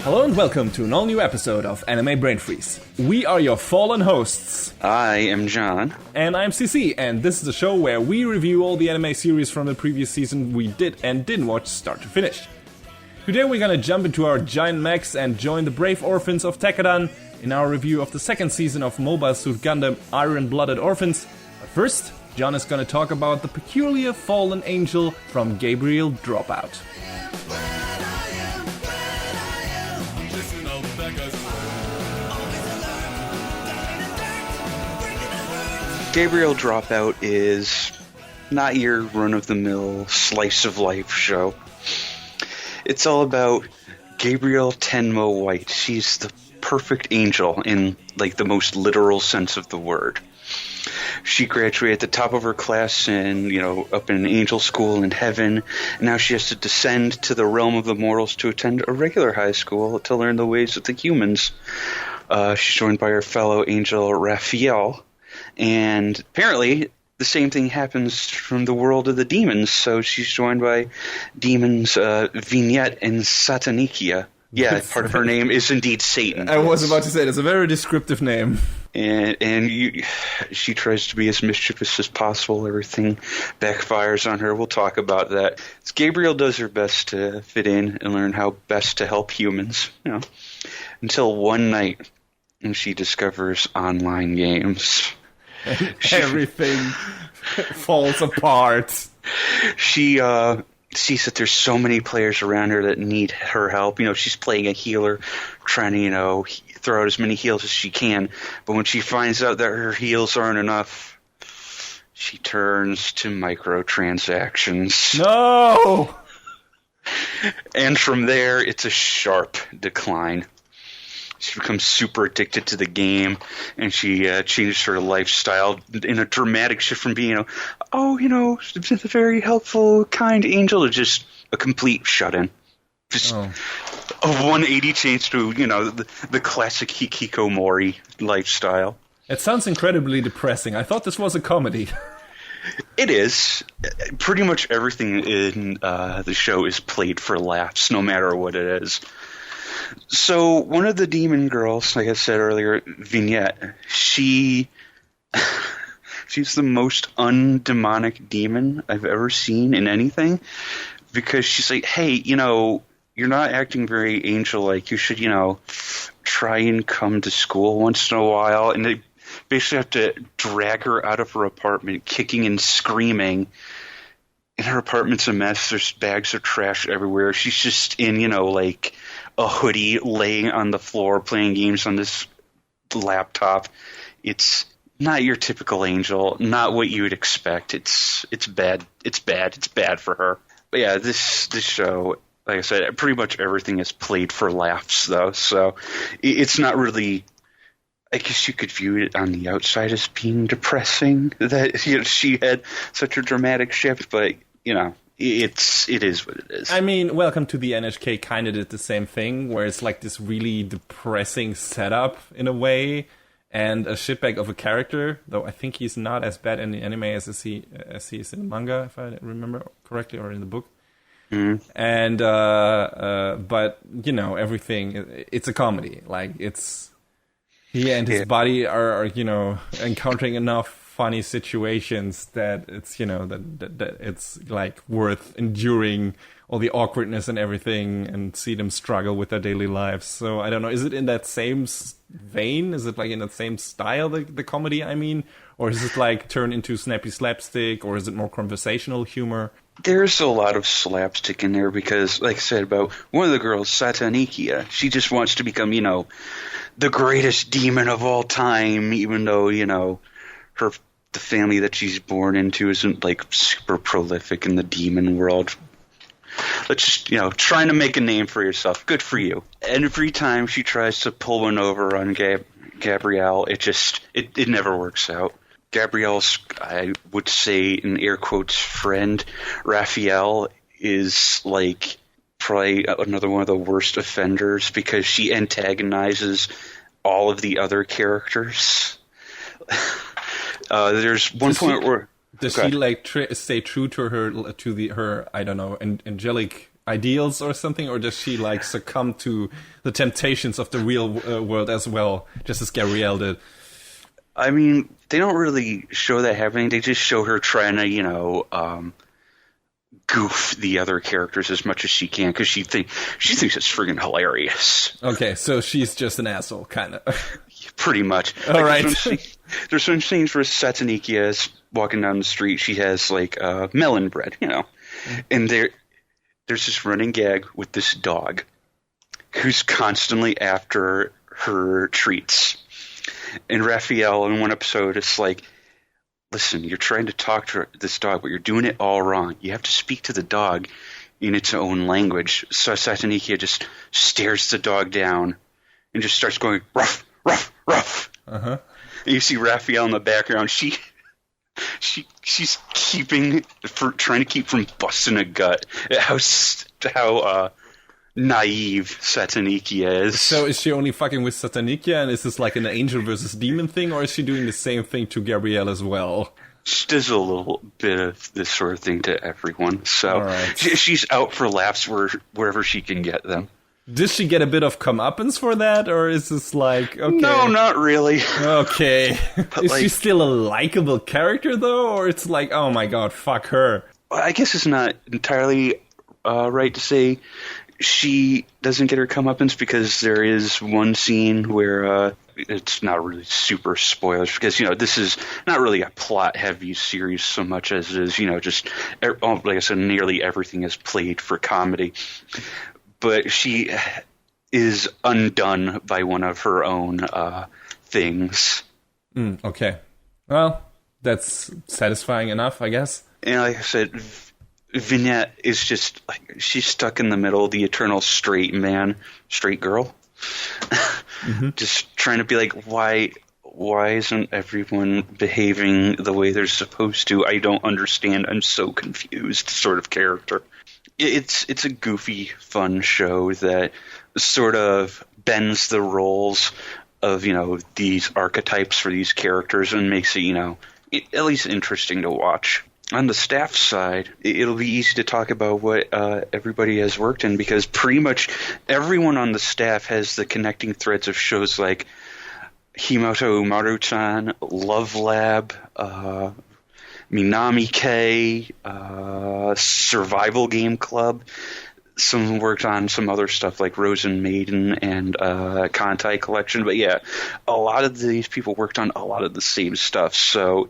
Hello and welcome to an all-new episode of Anime Brain Freeze. We are your fallen hosts. I am John. And I'm CC, and this is a show where we review all the anime series from the previous season we did and didn't watch start to finish. Today we're gonna jump into our giant mechs and join the brave orphans of Tekkadan in our review of the second season of Mobile Suit Gundam Iron-Blooded Orphans. But first, John is gonna talk about the peculiar fallen angel from Gabriel DropOut. Gabriel DropOut is not your run-of-the-mill slice-of-life show. It's all about Gabriel Tenmo White. She's the perfect angel in, like, the most literal sense of the word. She graduated at the top of her class and, up in angel school in heaven. And now she has to descend to the realm of the mortals to attend a regular high school to learn the ways of the humans. She's joined by her fellow angel Raphael. And apparently the same thing happens from the world of the demons. So she's joined by demons Vignette and Satanikia. Yeah, part of her name is indeed Satan. I was about to say, it's a very descriptive name. And she tries to be as mischievous as possible. Everything backfires on her. We'll talk about that. Gabriel does her best to fit in and learn how best to help humans, until one night and she discovers online games. Everything falls apart. She sees that there's so many players around her that need her help. She's playing a healer, trying to, throw out as many heals as she can. But when she finds out that her heals aren't enough, she turns to microtransactions. No! And from there, it's a sharp decline. She becomes super addicted to the game, and she changes her lifestyle in a dramatic shift from being, a very helpful, kind angel to just a complete shut-in. Just a 180 change to, the classic hikikomori lifestyle. It sounds incredibly depressing. I thought this was a comedy. It is. Pretty much everything in the show is played for laughs, no matter what it is. So one of the demon girls, like I said earlier, Vignette, she's the most undemonic demon I've ever seen in anything, because she's like, hey, you're not acting very angel-like. You should, try and come to school once in a while. And they basically have to drag her out of her apartment, kicking and screaming. And her apartment's a mess. There's bags of trash everywhere. She's just in, a hoodie laying on the floor playing games on this laptop. It's not your typical angel, not what you would expect. It's bad. It's bad for her. But yeah, this show, like I said, pretty much everything is played for laughs, though. So it's not really, I guess you could view it on the outside as being depressing that she had such a dramatic shift, but it is what it is. I mean, Welcome to the NHK kind of did the same thing, where it's like this really depressing setup in a way, and a shitbag of a character, though I think he's not as bad in the anime as he is in the manga, if I remember correctly, or in the book. Mm. And but everything, it's a comedy. Like, it's he and his body are encountering enough funny situations that it's that it's like worth enduring all the awkwardness and everything, and see them struggle with their daily lives. So I don't know, is it in that same vein? Is it like in that same style, the comedy, I mean? Or is it like turn into snappy slapstick, or is it more conversational humor? There's a lot of slapstick in there because, like I said, about one of the girls, Satanikia, she just wants to become, the greatest demon of all time, even though, the family that she's born into isn't, like, super prolific in the demon world. Let's just, trying to make a name for yourself. Good for you. And every time she tries to pull one over on Gabrielle, it never works out. Gabrielle's, I would say, in air quotes, friend, Raphael, is, like, probably another one of the worst offenders because she antagonizes all of the other characters. There's one point where does she like stay true to her I don't know, angelic ideals or something, or does she like succumb to the temptations of the real world as well, just as Gabrielle did? I mean, they don't really show that happening. They just show her trying to, goof the other characters as much as she can because she thinks it's friggin' hilarious. Okay, so she's just an asshole, kind of. Pretty much. All right. There's some scenes where Satanikia is walking down the street. She has like melon bread, and there's this running gag with this dog who's constantly after her treats. And Raphael in one episode is like, listen, you're trying to talk to this dog, but you're doing it all wrong. You have to speak to the dog in its own language. So Satanikia just stares the dog down and just starts going, ruff, ruff, ruff. Uh-huh. And you see Raphael in the background. She's trying to keep from busting a gut. How naive Satanikia is. So is she only fucking with Satanikia, and is this like an angel versus demon thing, or is she doing the same thing to Gabrielle as well? She does a little bit of this sort of thing to everyone. So right. She's out for laughs wherever she can get them. Does she get a bit of comeuppance for that, or is this like, okay? No, not really. Okay. Is like, she still a likable character, though, or it's like, oh my god, fuck her? I guess it's not entirely right to say she doesn't get her comeuppance because there is one scene where it's not really super spoilers because, this is not really a plot-heavy series so much as it is, just, like I said, nearly everything is played for comedy. But she is undone by one of her own things. Okay. Well, that's satisfying enough, I guess. And like I said, Vignette is just like she's stuck in the middle, the eternal straight girl. Mm-hmm. Just trying to be like, why isn't everyone behaving the way they're supposed to? I don't understand. I'm so confused sort of character. It's a goofy, fun show that sort of bends the roles of, these archetypes for these characters and makes it, at least interesting to watch. On the staff side, it'll be easy to talk about what everybody has worked in because pretty much everyone on the staff has the connecting threads of shows like Himoto Maru-chan, Love Lab, Minami K, Survival Game Club. Some worked on some other stuff like Rosen Maiden and Kantai Collection. But yeah, a lot of these people worked on a lot of the same stuff. So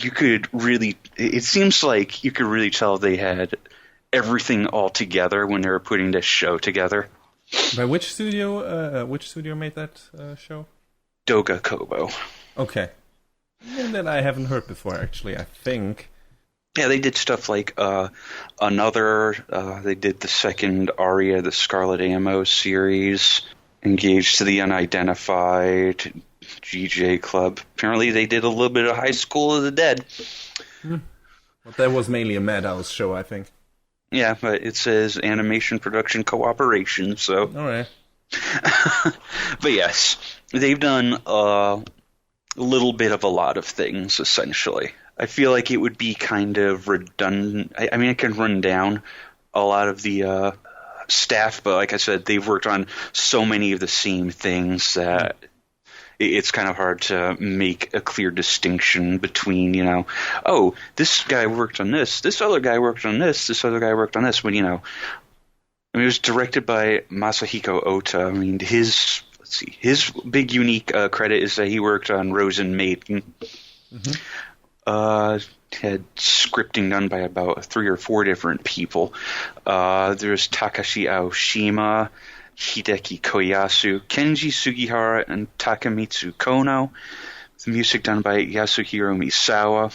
it seems like you could really tell they had everything all together when they were putting this show together. By which studio made that show? Doga Kobo. Okay. That I haven't heard before, actually, I think. Yeah, they did stuff like they did the second Aria, the Scarlet Ammo series, Engaged to the Unidentified, GJ Club. Apparently they did a little bit of High School of the Dead. Well, that was mainly a Madhouse show, I think. Yeah, but it says Animation Production Cooperation, so... All right. But yes, they've done a little bit of a lot of things, essentially. I feel like it would be kind of redundant. I mean, it can run down a lot of the staff, but like I said, they've worked on so many of the same things that it's kind of hard to make a clear distinction between, this guy worked on this other guy worked on this other guy worked on this, when, it was directed by Masahiko Ota. I mean, his big unique credit is that he worked on Rosen Maiden. Mm-hmm. Had scripting done by about 3 or 4 different people. There's Takashi Aoshima, Hideki Koyasu, Kenji Sugihara, and Takamitsu Kono. The music done by Yasuhiro Misawa.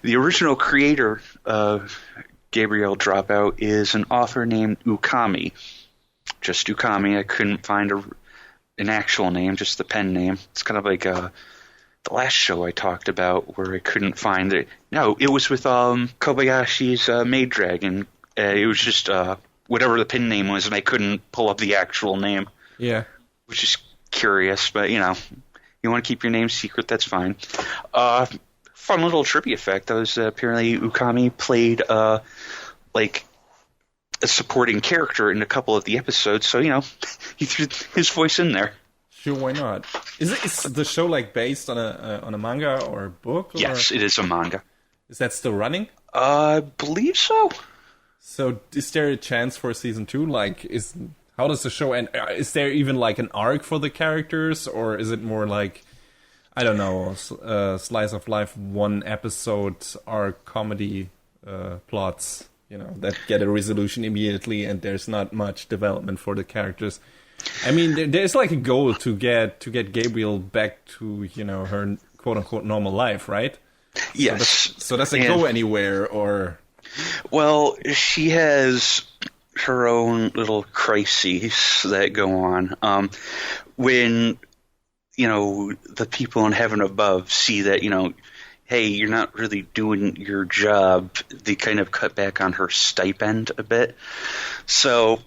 The original creator of Gabriel DropOut is an author named Ukami. Just Ukami. I couldn't find an actual name, just the pen name. It's kind of like the last show I talked about where I couldn't find it. No, it was with Kobayashi's Maid Dragon. It was just whatever the pen name was, and I couldn't pull up the actual name. Yeah. Which is curious, but, you want to keep your name secret, that's fine. Fun little trivia fact, that was apparently Ukami played, a supporting character in a couple of the episodes, so, he threw his voice in there. Sure, why not? Is the show like based on a manga or a book? Or? Yes, it is a manga. Is that still running? I believe so. So is there a chance for season 2? Like, how does the show end? Is there even like an arc for the characters, or is it more like, I don't know, slice of life, one episode arc comedy plots, that get a resolution immediately, and there's not much development for the characters? I mean, there's like a goal to get Gabriel back to her quote unquote normal life, right? Yes. So does it go anywhere, or? Well, she has her own little crises that go on. When, the people in heaven above see that, hey, you're not really doing your job, they kind of cut back on her stipend a bit. So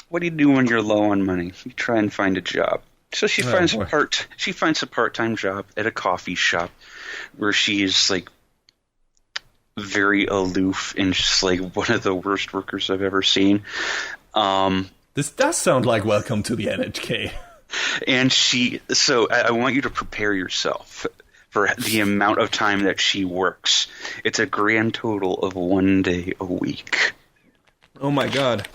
what do you do when you're low on money? You try and find a job. So she finds a part-time job at a coffee shop where she's like very aloof and just like one of the worst workers I've ever seen. This does sound like Welcome to the NHK. And so I want you to prepare yourself for the amount of time that she works. It's a grand total of 1 day a week. Oh my god.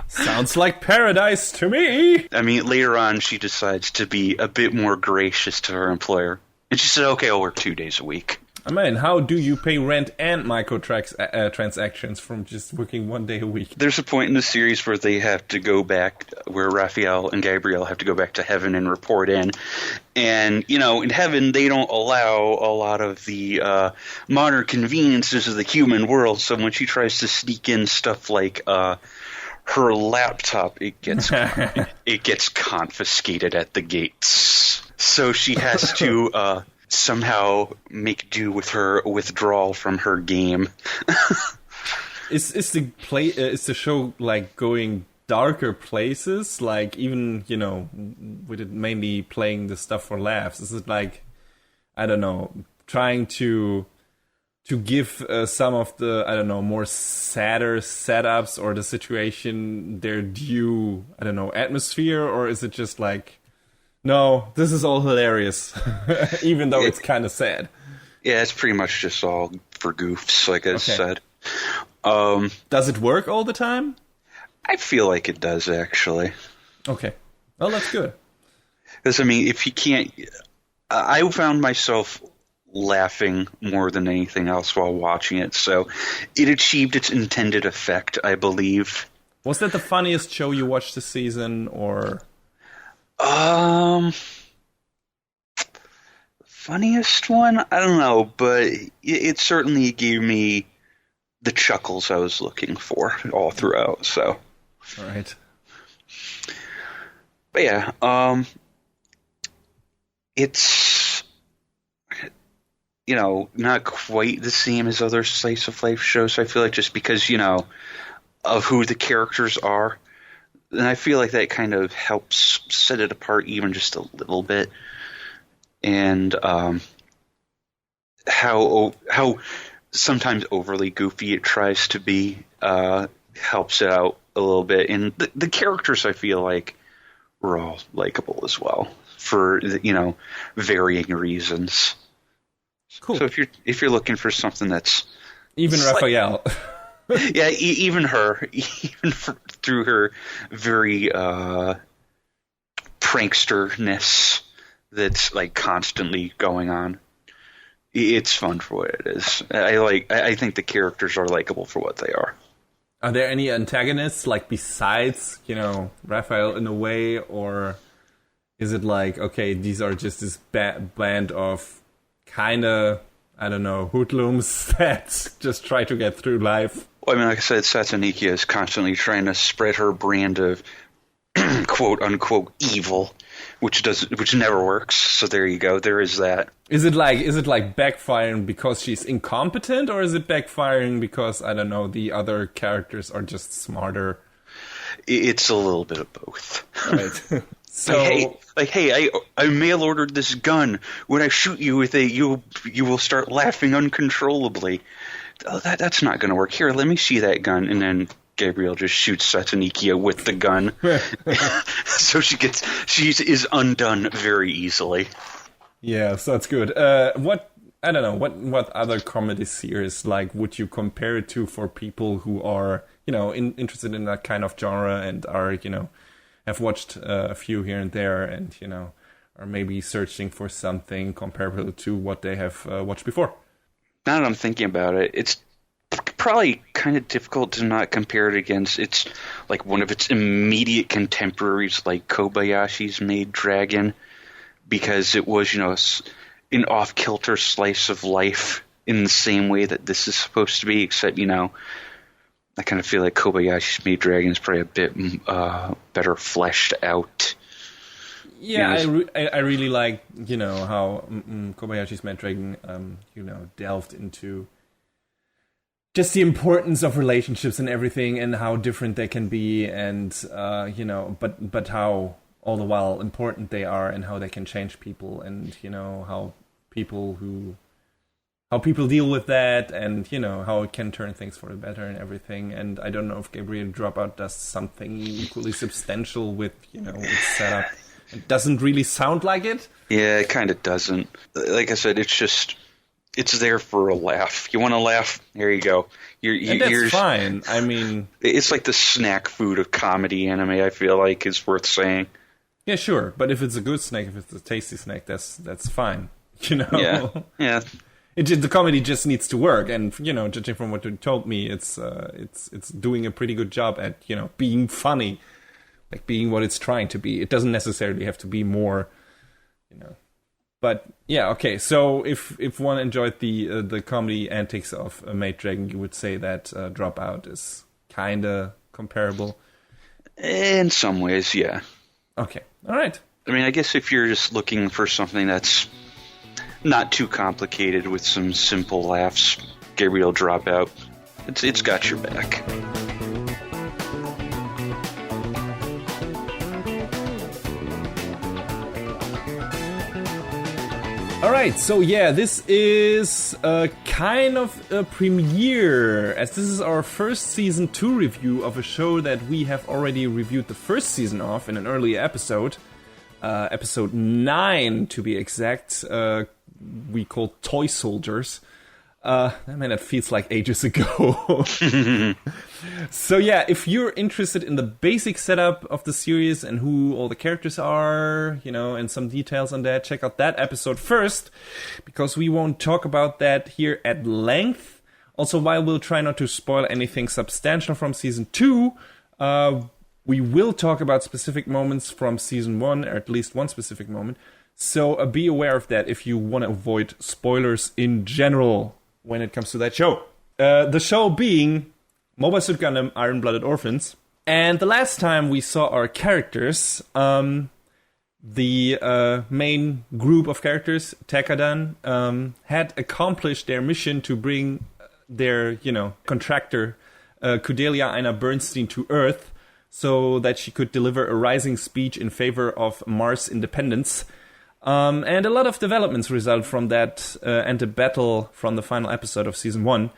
Sounds like paradise to me. I mean, later on she decides to be a bit more gracious to her employer. And she said, okay, I'll work 2 days a week. I mean, how do you pay rent and microtransactions from just working 1 day a week? There's a point in the series where they have to go back, where Raphael and Gabriel have to go back to heaven and report in. And, in heaven, they don't allow a lot of the modern conveniences of the human world. So when she tries to sneak in stuff like her laptop, it gets confiscated at the gates. So she has to somehow make do with her withdrawal from her game. Is the show like going darker places? Like, even with it mainly playing the stuff for laughs? Is it like, I don't know, trying to give some of the, I don't know, more sadder setups or the situation their due, I don't know, atmosphere? Or is it just like, no, this is all hilarious, even though it's kind of sad? Yeah, it's pretty much just all for goofs, like I said. Does it work all the time? I feel like it does, actually. Okay. Well, that's good. Because, I mean, if you can't... I found myself laughing more than anything else while watching it, so it achieved its intended effect, I believe. Was that the funniest show you watched this season, or... Funniest one? I don't know, but it certainly gave me the chuckles I was looking for all throughout, so. All right. But yeah, it's, not quite the same as other slice of life shows, I feel like, just because, of who the characters are. And I feel like that kind of helps set it apart even just a little bit. And how sometimes overly goofy it tries to be helps it out a little bit. And the characters, I feel like, were all likable as well for varying reasons. Cool. So if you're looking for something that's even Raphael. Yeah, even her, through her very pranksterness that's like constantly going on, it's fun for what it is. I think the characters are likable for what they are. Are there any antagonists, like, besides Raphael in a way, or is it like, okay, these are just this band of kind of, I don't know, hoodlums that just try to get through life? Well, I mean, like I said, Satsunika is constantly trying to spread her brand of quote unquote evil, which never works. So there you go. There is that. Is it like backfiring because she's incompetent, or is it backfiring because, I don't know, the other characters are just smarter? It's a little bit of both. Right. So, hey, I mail ordered this gun. When I shoot you with it, you will start laughing uncontrollably. oh, that's not going to work. Here, let me see that gun. And then Gabriel just shoots Satanikia with the gun. So she is undone very easily. Yeah, so that's good. I don't know, what other comedy series, like, would you compare it to for people who are, interested in that kind of genre and are, have watched a few here and there and, are maybe searching for something comparable to what they have watched before? Now that I'm thinking about it, it's probably kind of difficult to not compare it against like one of its immediate contemporaries, like Kobayashi's Maid Dragon, because it was, an off-kilter slice of life in the same way that this is supposed to be, except, I kind of feel like Kobayashi's Maid Dragon is probably a bit better fleshed out. Yeah, I really like, how Kobayashi's Maid Dragon, delved into just the importance of relationships and everything and how different they can be and, but how all the while important they are and how they can change people and, how people deal with that and, how it can turn things for the better and everything. And I don't know if Gabriel DropOut does something equally substantial with, its setup. It doesn't really sound like it. Yeah, it kind of doesn't. Like I said, it's there for a laugh. You want to laugh? Here you go. And that's fine. I mean, it's like the snack food of comedy anime. I feel like is worth saying. Yeah, sure. But if it's a good snack, if it's a tasty snack, that's fine. Yeah. The comedy just needs to work, and judging from what you told me, it's doing a pretty good job at being funny. Like being what it's trying to be. It doesn't necessarily have to be more, But yeah, okay. So if one enjoyed the comedy antics of Maid Dragon, you would say that Dropout is kind of comparable. In some ways, yeah. Okay, all right. I mean, I guess if you're just looking for something that's not too complicated with some simple laughs, Gabriel Dropout, it's got your back. Alright, so yeah, this is a kind of a premiere, as this is our first Season 2 review of a show that we have already reviewed the first season of in an earlier episode. Episode 9, to be exact, we called Toy Soldiers. That feels like ages ago. So yeah, if you're interested in the basic setup of the series and who all the characters are, and some details on that, check out that episode first, because we won't talk about that here at length. Also, while we'll try not to spoil anything substantial from Season 2, we will talk about specific moments from Season 1, or at least one specific moment. So be aware of that if you want to avoid spoilers in general when it comes to that show. The show being Mobile Suit Gundam Iron-Blooded Orphans. And the last time we saw our characters, the main group of characters, Tekadan, had accomplished their mission to bring their, contractor, Kudelia Aina Bernstein, to Earth so that she could deliver a rising speech in favor of Mars independence. And a lot of developments result from that and the battle from the final episode of Season 1.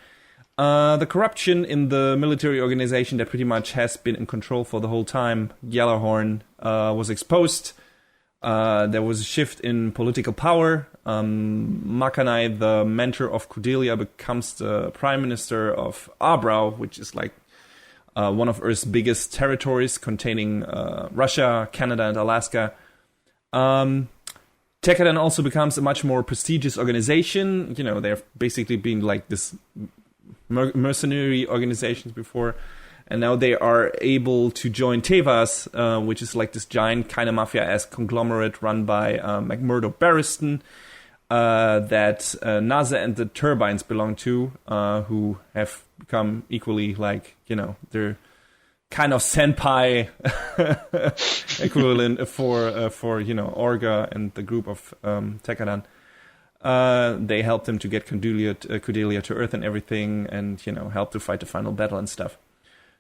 The corruption in the military organization that pretty much has been in control for the whole time, Yellowhorn, was exposed. There was a shift in political power. Makanai, the mentor of Cordelia, becomes the prime minister of Abrau, which is like one of Earth's biggest territories, containing Russia, Canada, and Alaska. Tekadan also becomes a much more prestigious organization. They're basically been like this mercenary organizations before, and now they are able to join Tevas, which is like this giant kind of mafia-esque conglomerate run by McMurdo Barriston, that NASA and the Turbines belong to, who have become equally like, they're kind of senpai equivalent for Orga and the group of Tekadan. They helped him to get Cordelia to Earth and everything, and help to fight the final battle and stuff.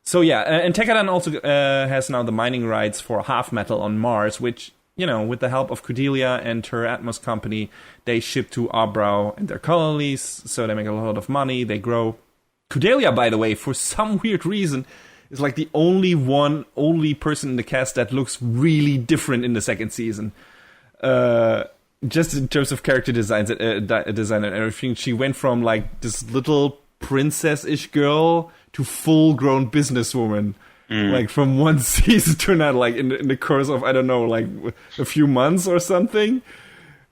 So yeah, and Tekadan also has now the mining rights for half metal on Mars, which with the help of Cordelia and her Atmos company, they ship to Abrau and their colonies. So they make a lot of money. They grow. Cordelia, by the way, for some weird reason, is like the only person in the cast that looks really different in the second season. Just in terms of character design and everything, she went from like this little princess-ish girl to full-grown businesswoman. Like from one season to another, like in the course of, I don't know, like a few months or something.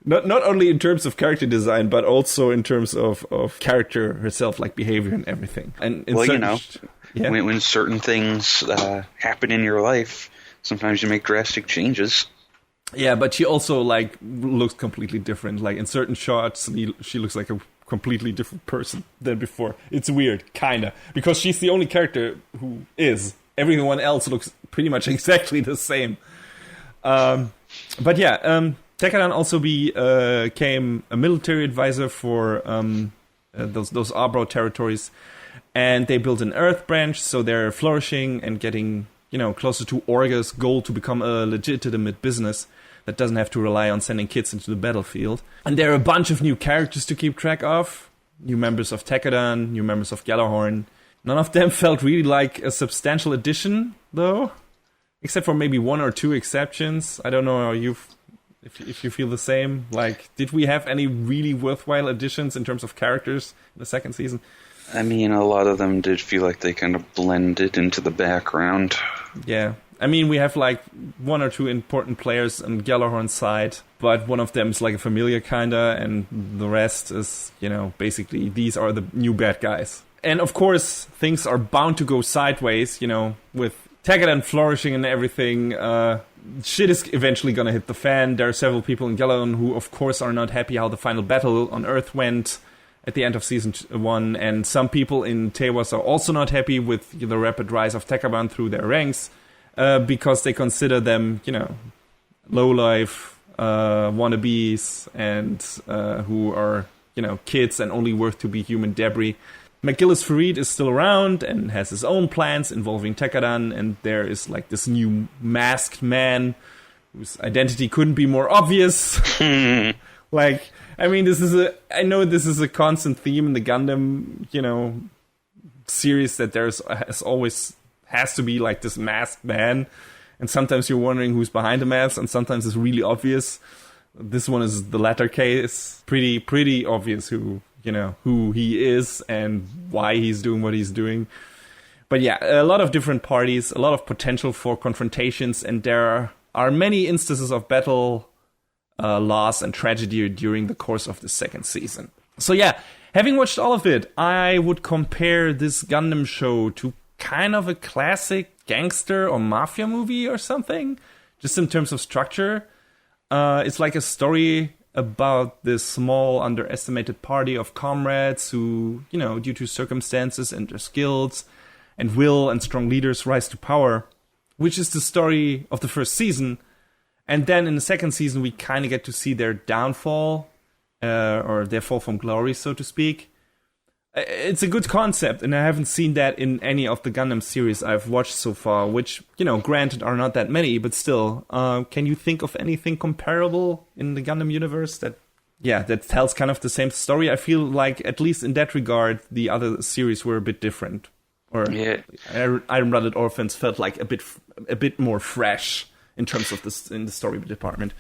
Not only in terms of character design, but also in terms of character herself, like behavior and everything. And when certain things happen in your life, sometimes you make drastic changes. Yeah, but she also like looks completely different. Like in certain shots, she looks like a completely different person than before. It's weird, kinda, because she's the only character who is. Everyone else looks pretty much exactly the same. But yeah, Tekadan also became a military advisor for those Arbro territories, and they built an Earth branch, so they're flourishing and getting closer to Orga's goal to become a legitimate business that doesn't have to rely on sending kids into the battlefield. And there are a bunch of new characters to keep track of. New members of Tekadan, new members of Gjallarhorn. None of them felt really like a substantial addition, though. Except for maybe one or two exceptions. I don't know how if you feel the same. Like, did we have any really worthwhile additions in terms of characters in the second season? I mean, a lot of them did feel like they kind of blended into the background. Yeah. I mean, we have like one or two important players on Gjallarhorn's side, but one of them is like a familiar kinda, and the rest is, basically these are the new bad guys. And of course, things are bound to go sideways, with Tekadan flourishing and everything. Shit is eventually gonna hit the fan. There are several people in Gjallarhorn who, of course, are not happy how the final battle on Earth went at the end of Season 1, and some people in Tewas are also not happy with the rapid rise of Tekadan through their ranks, because they consider them, low-life wannabes, and who are, kids and only worth to be human debris. McGillis Farid is still around and has his own plans involving Tekadan, and there is like this new masked man whose identity couldn't be more obvious. Like, I mean, I know this is a constant theme in the Gundam, series, that has to be like this masked man, and sometimes you're wondering who's behind the mask, and sometimes it's really obvious. This one is the latter case. Pretty obvious who he is and why he's doing what he's doing. But yeah, a lot of different parties, a lot of potential for confrontations, and there are many instances of battle loss and tragedy during the course of the second season. So yeah, having watched all of it, I would compare this Gundam show to kind of a classic gangster or mafia movie or something, just in terms of structure. It's like a story about this small, underestimated party of comrades who, due to circumstances and their skills and will and strong leaders, rise to power, which is the story of the first season. And then in the second season, we kind of get to see their downfall, or their fall from glory, so to speak. It's a good concept, and I haven't seen that in any of the Gundam series I've watched so far, which, granted are not that many, but still. Can you think of anything comparable in the Gundam universe that tells kind of the same story? I feel like, at least in that regard, the other series were a bit different. Or yeah. Iron-Blooded Orphans felt like a bit more fresh in terms of this in the story department.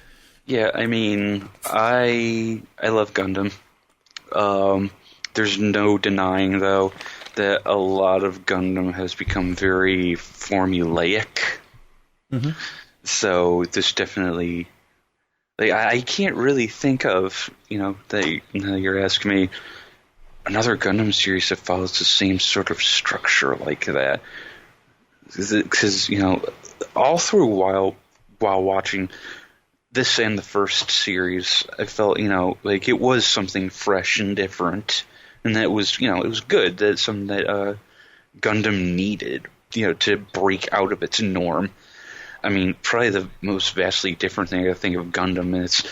Yeah, I mean, I love Gundam. There's no denying, though, that a lot of Gundam has become very formulaic. Mm-hmm. So this definitely, I can't really think of, that you're asking me, another Gundam series that follows the same sort of structure like that. Because, all through while watching this and the first series, I felt, like it was something fresh and different. And that was, it was good. That's something that Gundam needed, to break out of its norm. I mean, probably the most vastly different thing I think of Gundam, and it's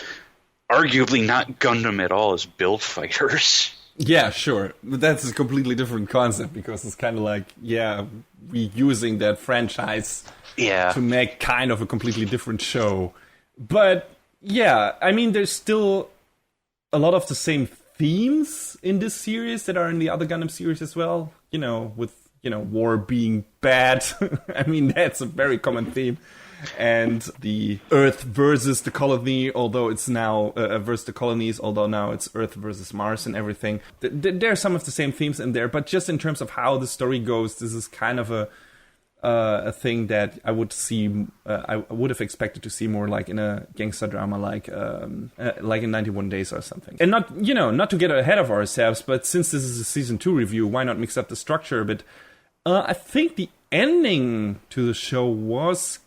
arguably not Gundam at all, is Build Fighters. Yeah, sure. But that's a completely different concept, because it's kind of like, reusing that franchise to make kind of a completely different show. But, yeah, I mean, there's still a lot of the same themes in this series that are in the other Gundam series as well. war being bad. I mean, that's a very common theme. And the Earth versus the colony, although it's now versus the colonies, although now it's Earth versus Mars and everything. There are some of the same themes in there, but just in terms of how the story goes, this is kind of a thing that I would see. I would have expected to see more like in a gangster drama, like in 91 Days or something. And not to get ahead of ourselves, but since this is a season 2 review, why not mix up the structure a bit? I think the ending to the show was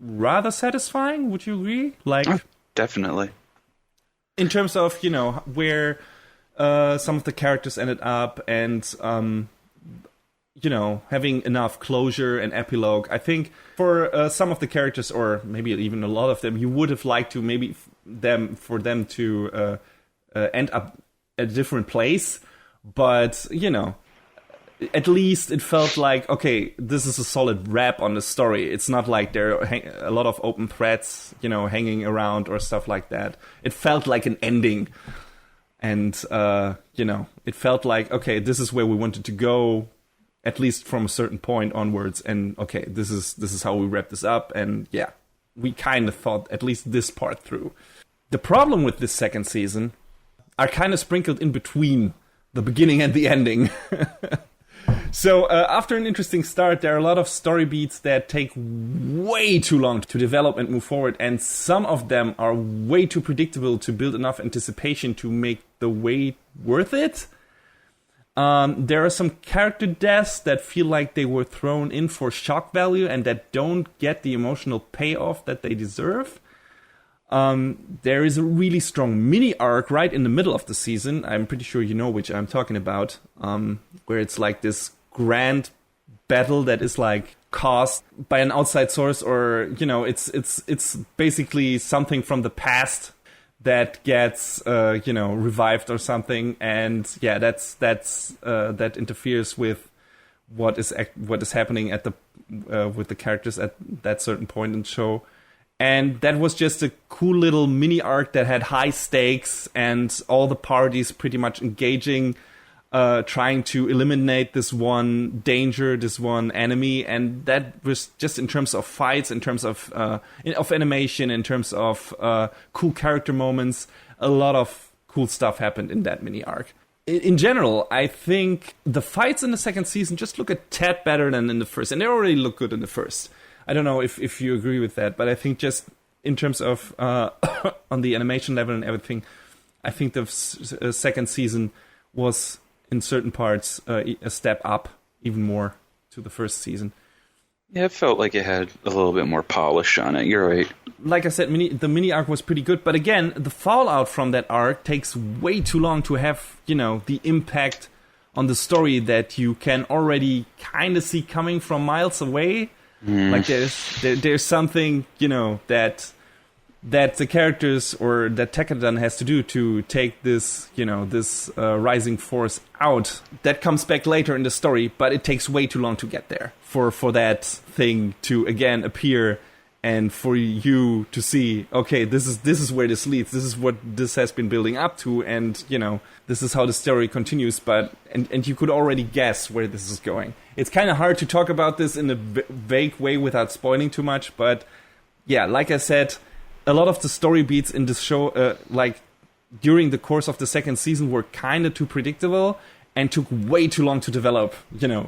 rather satisfying. Would you agree? Definitely. In terms of where some of the characters ended up and having enough closure and epilogue. I think for some of the characters, or maybe even a lot of them, you would have liked to for them to end up at a different place. But at least it felt like, okay, this is a solid wrap on the story. It's not like there are a lot of open threads, hanging around or stuff like that. It felt like an ending. And, it felt like, okay, this is where we wanted to go, at least from a certain point onwards. And, okay, this is how we wrap this up. And, yeah, we kind of thought at least this part through. The problem with this second season are kind of sprinkled in between the beginning and the ending. So after an interesting start, there are a lot of story beats that take way too long to develop and move forward, and some of them are way too predictable to build enough anticipation to make the wait worth it. There are some character deaths that feel like they were thrown in for shock value and that don't get the emotional payoff that they deserve. There is a really strong mini arc right in the middle of the season. I'm pretty sure you know which I'm talking about, where it's like this grand battle that is like caused by an outside source, or it's basically something from the past that gets revived or something, and yeah, that interferes with what is happening at the with the characters at that certain point in the show. And that was just a cool little mini arc that had high stakes and all the parties pretty much engaging, trying to eliminate this one danger, this one enemy. And that was just in terms of fights, in terms of animation, in terms of cool character moments. A lot of cool stuff happened in that mini arc. In general, I think the fights in the second season just look a tad better than in the first. And they already look good in the first. I don't know if you agree with that, but I think just in terms of on the animation level and everything, I think the second season was in certain parts a step up even more to the first season. Yeah, it felt like it had a little bit more polish on it. You're right. Like I said, the mini arc was pretty good, but again, the fallout from that arc takes way too long to have, the impact on the story that you can already kind of see coming from miles away. Like there's something, that the characters or that Tekkadan has to do to take this, this rising force out. That comes back later in the story, but it takes way too long to get there for that thing to again appear and for you to see, okay, this is where this leads. This is what this has been building up to, and this is how the story continues. But and you could already guess where this is going. It's kind of hard to talk about this in a vague way without spoiling too much. But yeah, like I said, a lot of the story beats in this show, like during the course of the second season, were kind of too predictable and took way too long to develop,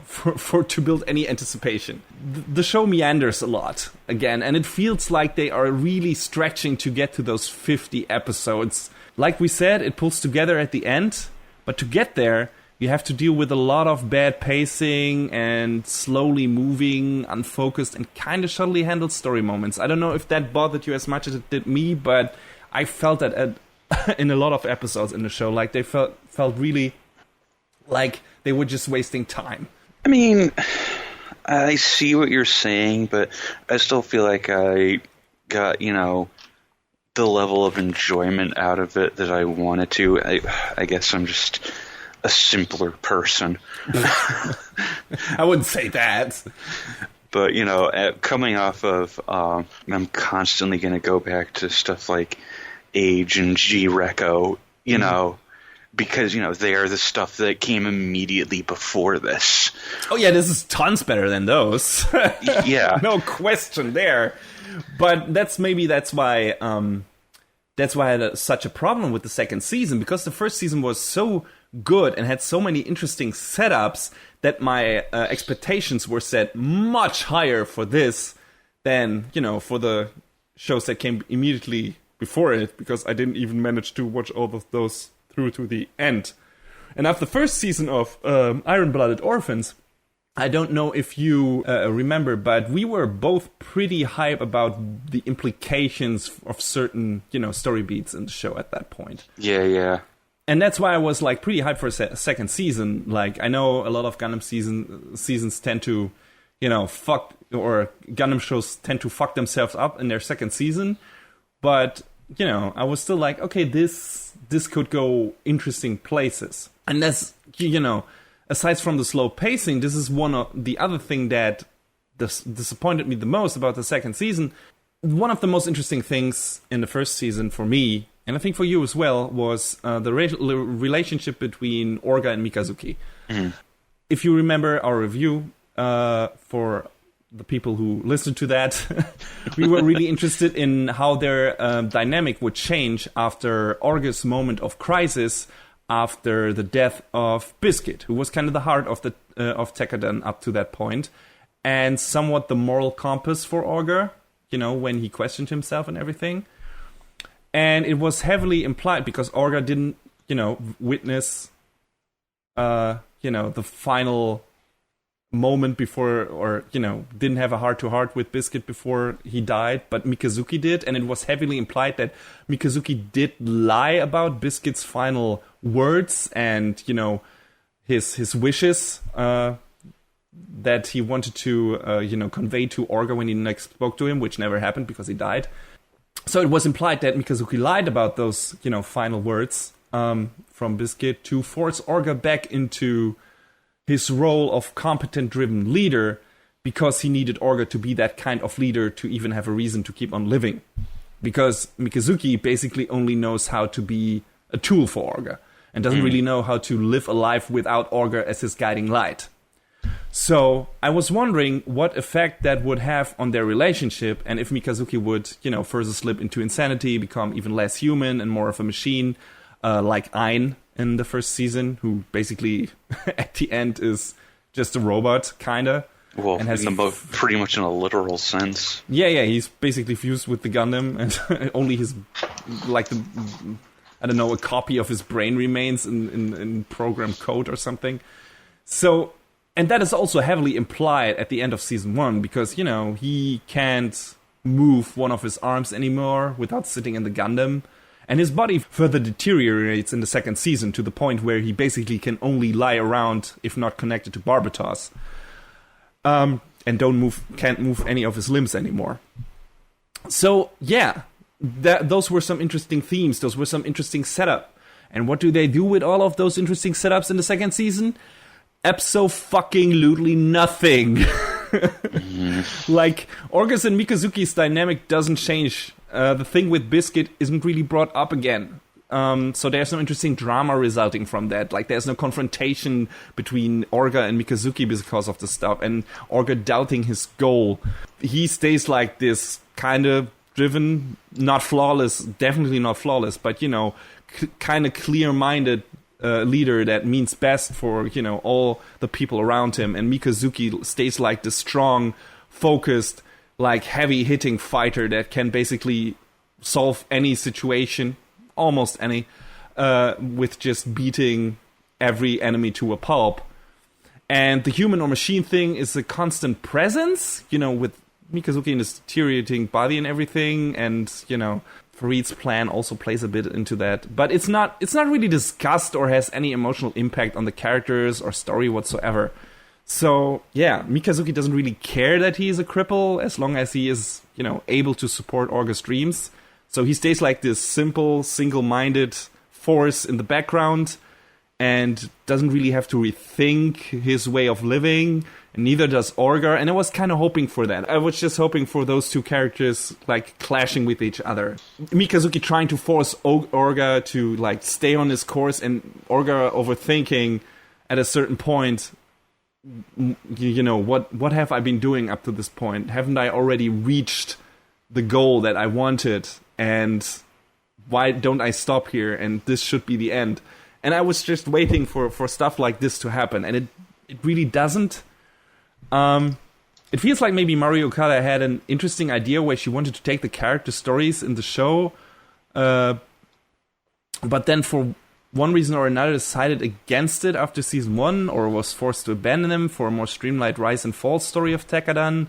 for to build any anticipation. The show meanders a lot, again, and it feels like they are really stretching to get to those 50 episodes. Like we said, it pulls together at the end, but to get there, you have to deal with a lot of bad pacing and slowly moving, unfocused, and kind of shoddily handled story moments. I don't know if that bothered you as much as it did me, but I felt that in a lot of episodes in the show, like they felt really like they were just wasting time. I mean, I see what you're saying, but I still feel like I got, the level of enjoyment out of it that I wanted to. I guess I'm just a simpler person. I wouldn't say that. But, coming off of, I'm constantly going to go back to stuff like Age and G-Reco, because, they are the stuff that came immediately before this. Oh yeah, this is tons better than those. Yeah. No question there. But that's why I had such a problem with the second season, because the first season was so good and had so many interesting setups that my expectations were set much higher for this than, for the shows that came immediately before it, because I didn't even manage to watch all of those through to the end. And after the first season of Iron-Blooded Orphans, I don't know if you remember, but we were both pretty hype about the implications of certain, story beats in the show at that point. Yeah. And that's why I was like pretty hyped for a second season. Like, I know a lot of Gundam seasons tend to, Gundam shows tend to fuck themselves up in their second season. But, I was still like, okay, this could go interesting places. And that's, aside from the slow pacing, this is one of the other thing that disappointed me the most about the second season. One of the most interesting things in the first season for me, and I think for you as well, was the relationship between Orga and Mikazuki. Mm-hmm. If you remember our review, for the people who listened to that, we were really interested in how their dynamic would change after Orga's moment of crisis, after the death of Biscuit, who was kind of the heart of the of Tekkadan up to that point, and somewhat the moral compass for Orga, when he questioned himself and everything. And it was heavily implied, because Orga didn't, witness, the final moment before, or, didn't have a heart-to-heart with Biscuit before he died, but Mikazuki did, and it was heavily implied that Mikazuki did lie about Biscuit's final words and, his wishes that he wanted to, convey to Orga when he next spoke to him, which never happened because he died. So it was implied that Mikazuki lied about those, final words from Biscuit to force Orga back into his role of competent, driven leader, because he needed Orga to be that kind of leader to even have a reason to keep on living. Because Mikazuki basically only knows how to be a tool for Orga and doesn't really know how to live a life without Orga as his guiding light. So I was wondering what effect that would have on their relationship, and if Mikazuki would, further slip into insanity, become even less human and more of a machine, like Ein in the first season, who basically at the end is just a robot, kinda. Well, and has pretty much in a literal sense. Yeah, he's basically fused with the Gundam, and only his, a copy of his brain remains in program code or something. So, and that is also heavily implied at the end of season 1, because, he can't move one of his arms anymore without sitting in the Gundam. And his body further deteriorates in the second season to the point where he basically can only lie around if not connected to Barbatos. And can't move any of his limbs anymore. So, yeah, those were some interesting themes. Those were some interesting setup. And what do they do with all of those interesting setups in the second season? Abso-fucking-lutely nothing. Like, Orga's and Mikazuki's dynamic doesn't change. The thing with Biscuit isn't really brought up again. So there's no interesting drama resulting from that. Like, there's no confrontation between Orga and Mikazuki because of the stuff, and Orga doubting his goal. He stays like this kind of driven, not flawless, definitely not flawless, but, kind of clear-minded leader that means best for, all the people around him. And Mikazuki stays like the strong, focused, like heavy-hitting fighter that can basically solve any situation, almost any, with just beating every enemy to a pulp. And the human or machine thing is a constant presence, with Mikazuki and his deteriorating body and everything, and, Farid's plan also plays a bit into that. But it's not really discussed or has any emotional impact on the characters or story whatsoever. So, yeah, Mikazuki doesn't really care that he is a cripple as long as he is, able to support Orga's dreams. So he stays like this simple, single-minded force in the background. and doesn't really have to rethink his way of living, and neither does Orga, and I was kind of hoping for that. I was just hoping for those two characters, like, clashing with each other. Mikazuki trying to force Orga to, like, stay on his course, and Orga overthinking at a certain point, you know, what have I been doing up to this point? Haven't I already reached the goal that I wanted? And why don't I stop here? And this should be the end. And I was just waiting for stuff like this to happen, and it really doesn't. It feels like maybe Mari Okada had an interesting idea where she wanted to take the character stories in the show, but then for one reason or another decided against it after season 1, or was forced to abandon them for a more streamlined rise and fall story of Tekadan,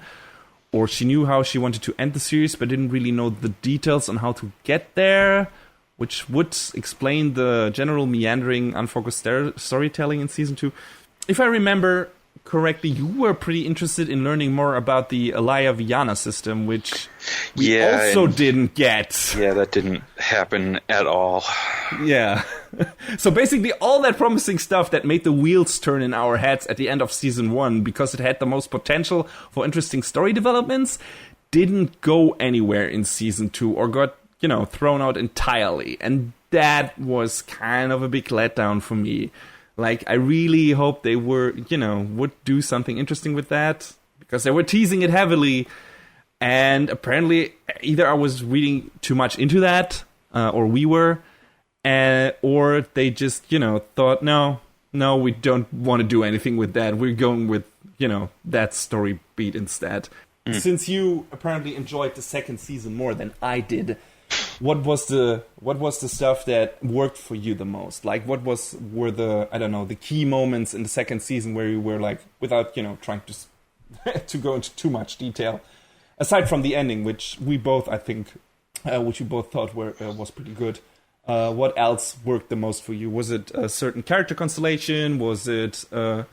or she knew how she wanted to end the series but didn't really know the details on how to get there, which would explain the general meandering, unfocused storytelling in season 2. If I remember correctly, you were pretty interested in learning more about the Alaya Viana system, which we also didn't get. Yeah, that didn't happen at all. Yeah. So basically all that promising stuff that made the wheels turn in our heads at the end of season 1 because it had the most potential for interesting story developments didn't go anywhere in season 2 or got, you know, thrown out entirely. And that was kind of a big letdown for me. Like, I really hoped they would do something interesting with that, because they were teasing it heavily, and apparently either I was reading too much into that, or we were, or they just, thought, no, we don't want to do anything with that. We're going with, that story beat instead. Since you apparently enjoyed the second season more than I did, what was the stuff that worked for you the most? Like, were the key moments in the second season where you were like, without trying to go into too much detail, aside from the ending, which we both thought was pretty good. What else worked the most for you? Was it a certain character constellation? Was it a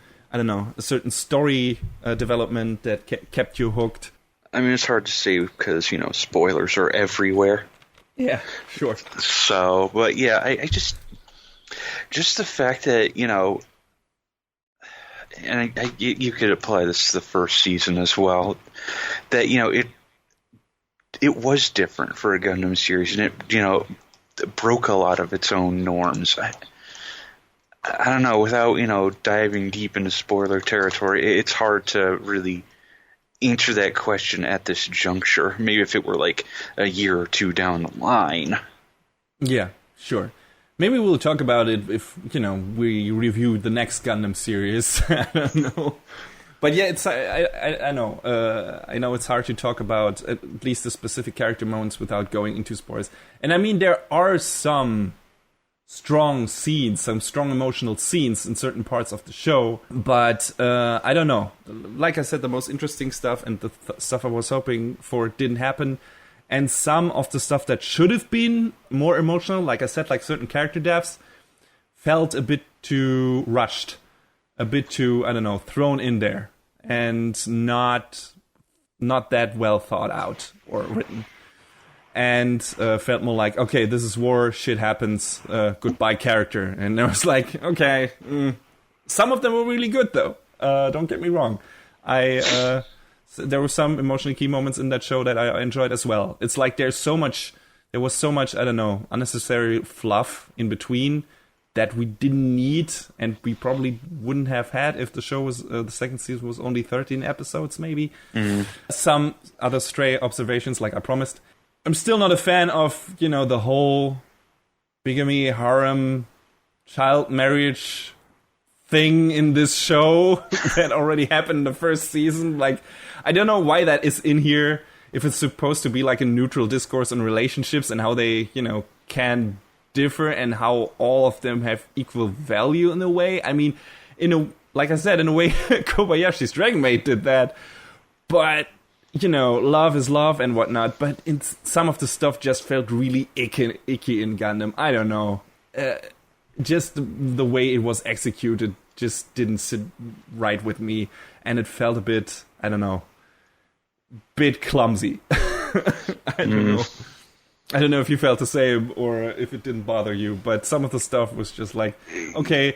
certain story development that kept you hooked? I mean, it's hard to say because spoilers are everywhere. Yeah, sure. So, but yeah, I just the fact that, and you could apply this to the first season as well, that, it was different for a Gundam series, and it broke a lot of its own norms. I don't know, without, diving deep into spoiler territory, it's hard to really answer that question at this juncture. Maybe if it were like a year or two down the line. Yeah, sure. Maybe we'll talk about it if, we review the next Gundam series. I don't know. But yeah, it's I know. I know it's hard to talk about at least the specific character moments without going into spoilers. And I mean, there are some strong scenes, some strong emotional scenes in certain parts of the show, but I don't know. Like I said, the most interesting stuff and the stuff I was hoping for didn't happen, and some of the stuff that should have been more emotional, like I said, like certain character deaths, felt a bit too rushed, a bit too, thrown in there, and not that well thought out or written. And felt more like, okay, this is war, shit happens, goodbye character. And I was like, okay, some of them were really good though. Don't get me wrong. There were some emotionally key moments in that show that I enjoyed as well. It's like there was so much, unnecessary fluff in between that we didn't need, and we probably wouldn't have had if the show was, the second season was only 13 episodes maybe. Some other stray observations, like I promised. I'm still not a fan of, the whole bigamy, harem, child marriage thing in this show that already happened in the first season. Like, I don't know why that is in here, if it's supposed to be like a neutral discourse on relationships and how they, can differ and how all of them have equal value in a way. I mean, like I said, in a way, Kobayashi's Dragon Maid did that. But love is love and whatnot, but some of the stuff just felt really icky in Gundam. I don't know. Just the way it was executed just didn't sit right with me, and it felt a bit, bit clumsy. I don't know. I don't know if you felt the same or if it didn't bother you, but some of the stuff was just like, okay,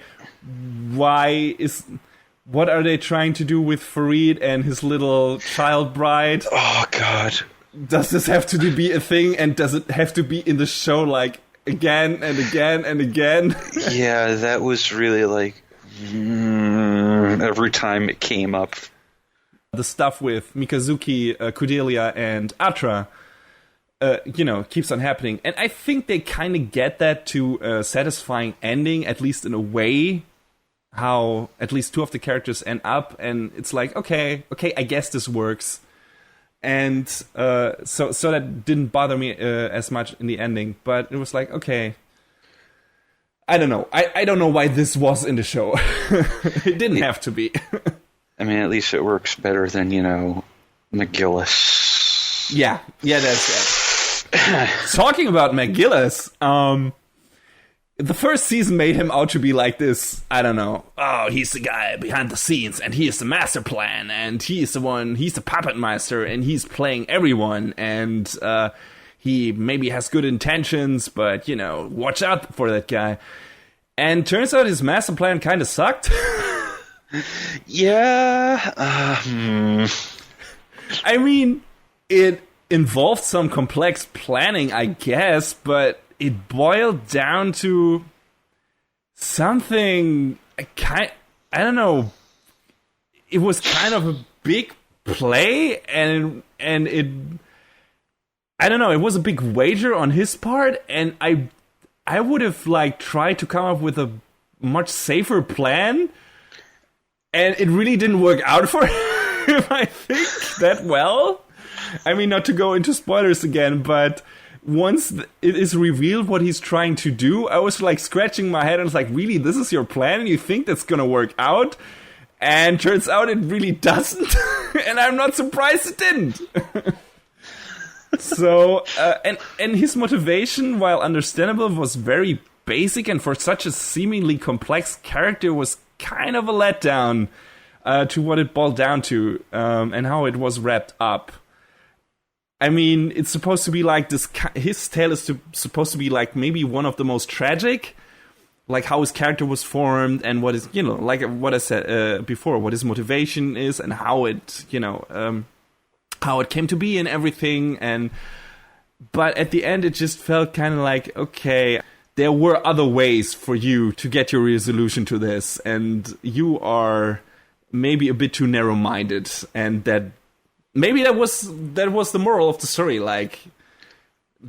what are they trying to do with Fareed and his little child bride? Oh, God. Does this have to be a thing, and does it have to be in the show, like, again and again and again? Yeah, that was really like, every time it came up. The stuff with Mikazuki, Cordelia, and Atra, keeps on happening. And I think they kind of get that to a satisfying ending, at least in a way, how at least two of the characters end up. And it's like, okay, I guess this works. And so that didn't bother me as much in the ending. But it was like, okay, I don't know. I don't know why this was in the show. It didn't have to be. I mean, at least it works better than, McGillis. Yeah, that's it. Talking about McGillis, the first season made him out to be like this, I don't know, oh, he's the guy behind the scenes, and he is the master plan, and he's the puppet master, and he's playing everyone, and he maybe has good intentions, but, watch out for that guy. And turns out his master plan kind of sucked. Yeah. I mean, it involved some complex planning, I guess, but it boiled down to something I don't know. It was kind of a big play, and it, I don't know, it was a big wager on his part, and I would have tried to come up with a much safer plan, and it really didn't work out for him, I think, that well. I mean, not to go into spoilers again, but once it is revealed what he's trying to do, I was scratching my head and was like, really, this is your plan and you think that's gonna work out? And turns out it really doesn't. And I'm not surprised it didn't. So, and his motivation, while understandable, was very basic, and for such a seemingly complex character was kind of a letdown to what it boiled down to, and how it was wrapped up. I mean, it's supposed to be like this. His tale is supposed to be maybe one of the most tragic, how his character was formed and what is, like what I said before, what his motivation is and how it, how it came to be and everything. But at the end, it just felt kind of like, okay, there were other ways for you to get your resolution to this, and you are maybe a bit too narrow-minded, and that. Maybe that was the moral of the story.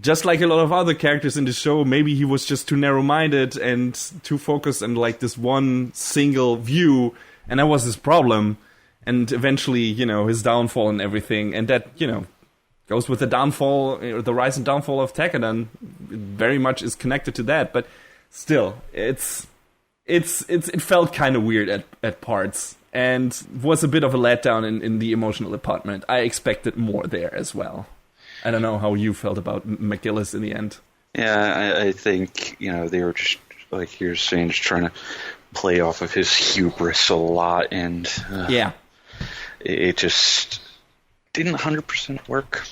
Just like a lot of other characters in the show, maybe he was just too narrow-minded and too focused on this one single view, and that was his problem. And eventually, his downfall and everything, and that goes with the downfall, the rise and downfall of Takadan. Very much is connected to that, but still, it felt kind of weird at parts. And was a bit of a letdown in the emotional department. I expected more there as well. I don't know how you felt about McGillis in the end. Yeah, I think, they were just, like you were saying, just trying to play off of his hubris a lot. And yeah, it just didn't 100% work.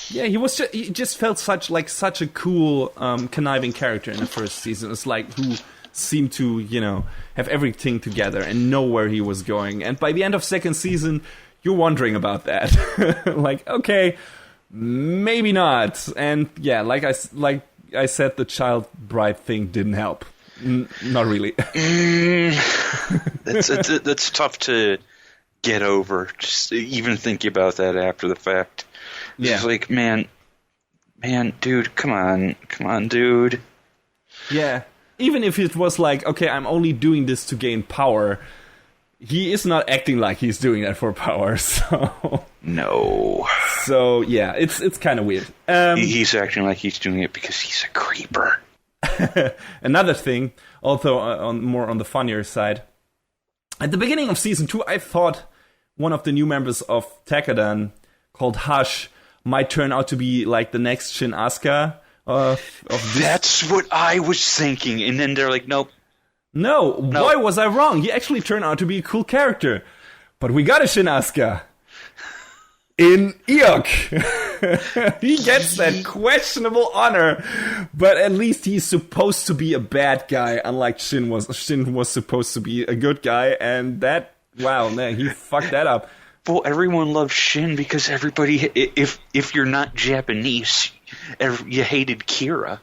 Yeah, he just felt such a cool, conniving character in the first season. It's who seemed to, have everything together and know where he was going. And by the end of second season, you're wondering about that. Okay, maybe not. And yeah, like I said, the child bride thing didn't help. Not really. That's tough to get over. Just even thinking about that after the fact. Yeah. It's man, dude, come on, dude. Yeah. Even if it was okay, I'm only doing this to gain power, he is not acting like he's doing that for power, so... No. So, yeah, it's kind of weird. He's acting like he's doing it because he's a creeper. Another thing, although more on the funnier side, at the beginning of Season 2, I thought one of the new members of Takadan, called Hush, might turn out to be the next Shin Asuka. Of this. That's what I was thinking, and then they're like, nope. No, boy, was I wrong. He actually turned out to be a cool character. But we got a Shin Asuka in Eok. He gets that questionable honor, but at least he's supposed to be a bad guy, unlike Shin was. Shin was supposed to be a good guy, and that, wow, man, he fucked that up. Well, everyone loves Shin because everybody, if you're not Japanese, you hated Kira.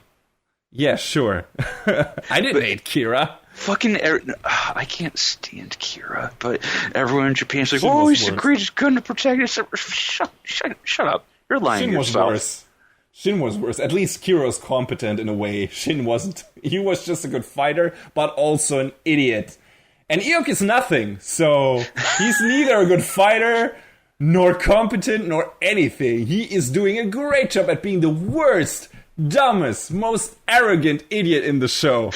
Yeah, sure. I didn't hate Kira. Fucking, I can't stand Kira, but everyone in Japan's like, oh, he's the greatest Gundam protagonist ever. Shut up. You're lying to yourself. Shin was worse. At least Kira's competent in a way. Shin wasn't. He was just a good fighter, but also an idiot. And Eok is nothing, so he's neither a good fighter, nor competent, nor anything. He is doing a great job at being the worst, dumbest, most arrogant idiot in the show,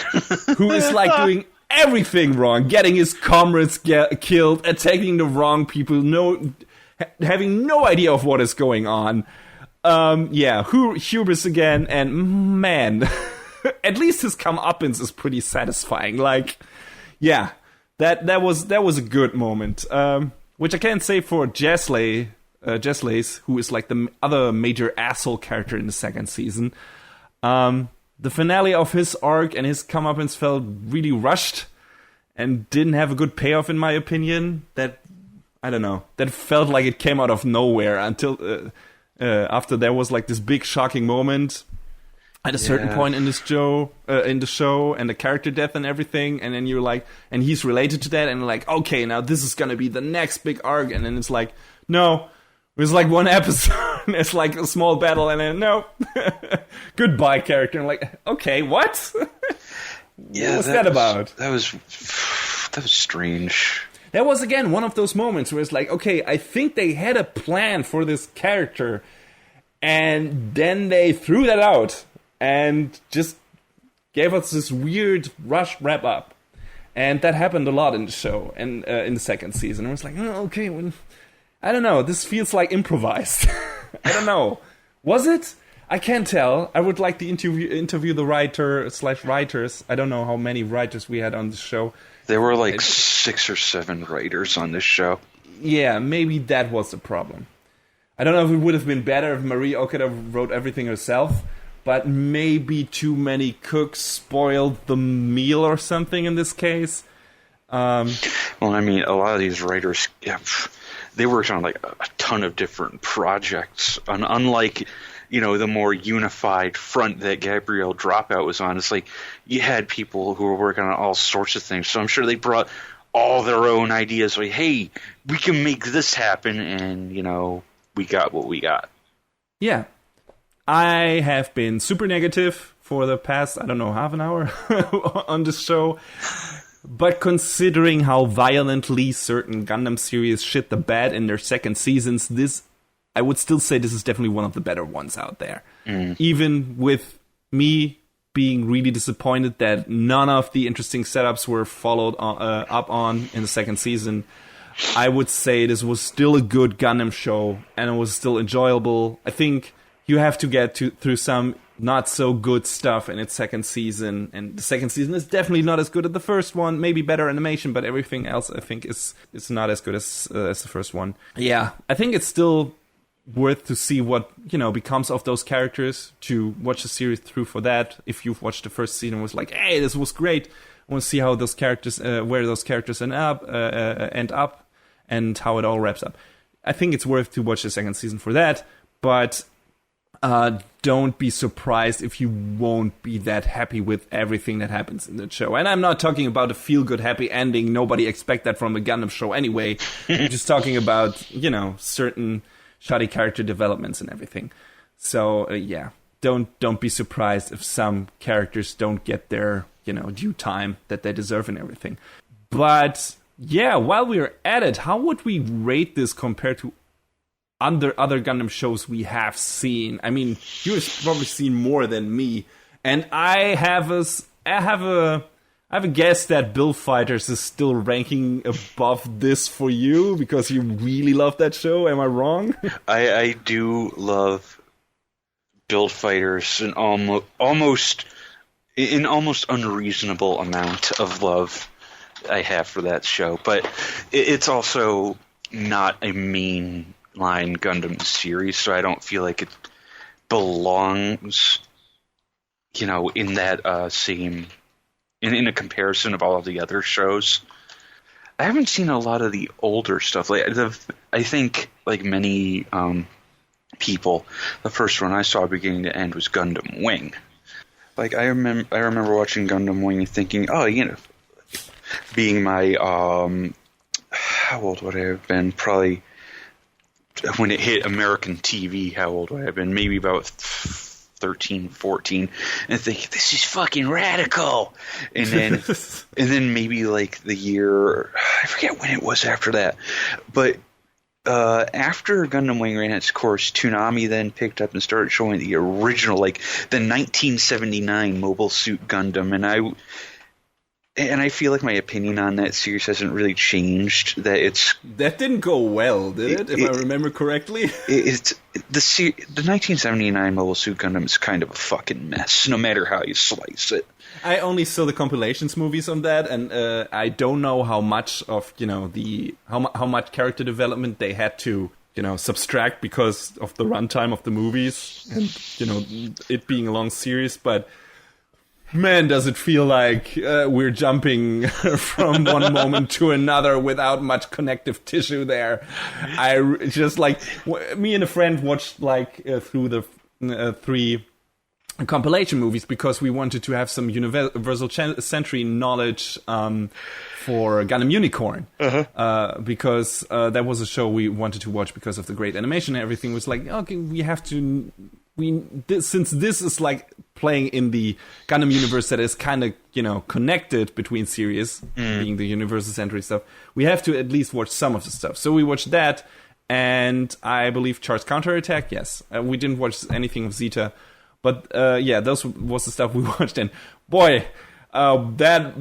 who is like doing everything wrong, getting his comrades killed, attacking the wrong people, having no idea of what is going on. Hubris again, and man, at least his comeuppance is pretty satisfying. Like, yeah, that was a good moment. Which I can't say for Jesslace, who is like the other major asshole character in the second season. The finale of his arc and his comeuppance felt really rushed and didn't have a good payoff, in my opinion. That, I don't know, that felt like it came out of nowhere until after there was like this big shocking moment at a certain point in the show, and the character death and everything, and then you're like, and he's related to that, and like, okay, now this is gonna be the next big arc, and then it's like, no, it was like one episode, it's like a small battle, and then no, goodbye character, and like, okay, what? Yeah, what's that about? That was strange. That was again one of those moments where it's like, okay, I think they had a plan for this character, and then they threw that out. And just gave us this weird rushed wrap up. And that happened a lot in the show and in the second season. I was like, oh, okay, well, I don't know. This feels like improvised. I don't know. Was it? I can't tell. I would like to interview the writer/writers. I don't know how many writers we had on the show. There were like 6 or 7 writers on this show. Yeah, maybe that was the problem. I don't know if it would have been better if Marie Okada wrote everything herself. But maybe too many cooks spoiled the meal or something in this case. Well, I mean, a lot of these writers, they worked on like a ton of different projects. Unlike, the more unified front that Gabriel DropOut was on, it's like you had people who were working on all sorts of things. So I'm sure they brought all their own ideas. Like, hey, we can make this happen, and we got what we got. Yeah. I have been super negative for the past, I don't know, half an hour on this show. But considering how violently certain Gundam series shit the bed in their second seasons, I would still say this is definitely one of the better ones out there. Even with me being really disappointed that none of the interesting setups were followed up on in the second season, I would say this was still a good Gundam show, and it was still enjoyable. I think you have to get through some not so good stuff in its second season, and the second season is definitely not as good as the first one. Maybe better animation, but everything else I think is not as good as the first one. Yeah, I think it's still worth to see what becomes of those characters, to watch the series through for that. If you've watched the first season and was like, hey, this was great, I want to see how those characters, where those characters end up, and how it all wraps up. I think it's worth to watch the second season for that, but don't be surprised if you won't be that happy with everything that happens in the show. And I'm not talking about a feel-good, happy ending. Nobody expect that from a Gundam show anyway. I'm just talking about, certain shoddy character developments and everything. So, don't be surprised if some characters don't get their, due time that they deserve and everything. But, yeah, while we're at it, how would we rate this compared to other Gundam shows we have seen? I mean, you've probably seen more than me, and I have a guess that Build Fighters is still ranking above this for you because you really love that show. Am I wrong? I do love Build Fighters, an almost unreasonable amount of love I have for that show, but it's also not a main mainline Gundam series, so I don't feel like it belongs, in that same in a comparison of all of the other shows. I haven't seen a lot of the older stuff. I think, like many people, the first one I saw beginning to end was Gundam Wing. Like I remember watching Gundam Wing and thinking, being my how old would I have been? Probably when it hit American TV. How old would I have been? Maybe about 13, 14, and thinking, this is fucking radical. And then maybe like the year, I forget when it was after that, but after Gundam Wing ran its course, Toonami then picked up and started showing the original, like the 1979 Mobile Suit Gundam, and I feel like my opinion on that series hasn't really changed. That didn't go well, did it? If I remember correctly, the 1979 Mobile Suit Gundam is kind of a fucking mess, no matter how you slice it. I only saw the compilations movies on that, and I don't know how much of how much character development they had to subtract because of the runtime of the movies and it being a long series, but. Man, does it feel like we're jumping from one moment to another without much connective tissue there. Me and a friend watched through the 3 compilation movies because we wanted to have some universal century knowledge for Gundam Unicorn. Because that was a show we wanted to watch because of the great animation and everything. Was like, okay, we have to... since this is like playing in the Gundam universe that is kind of connected between series, being the universal century stuff, we have to at least watch some of the stuff. So we watched that, and I believe Char's Counterattack. Yes, we didn't watch anything of Zeta, but those was the stuff we watched. And boy, that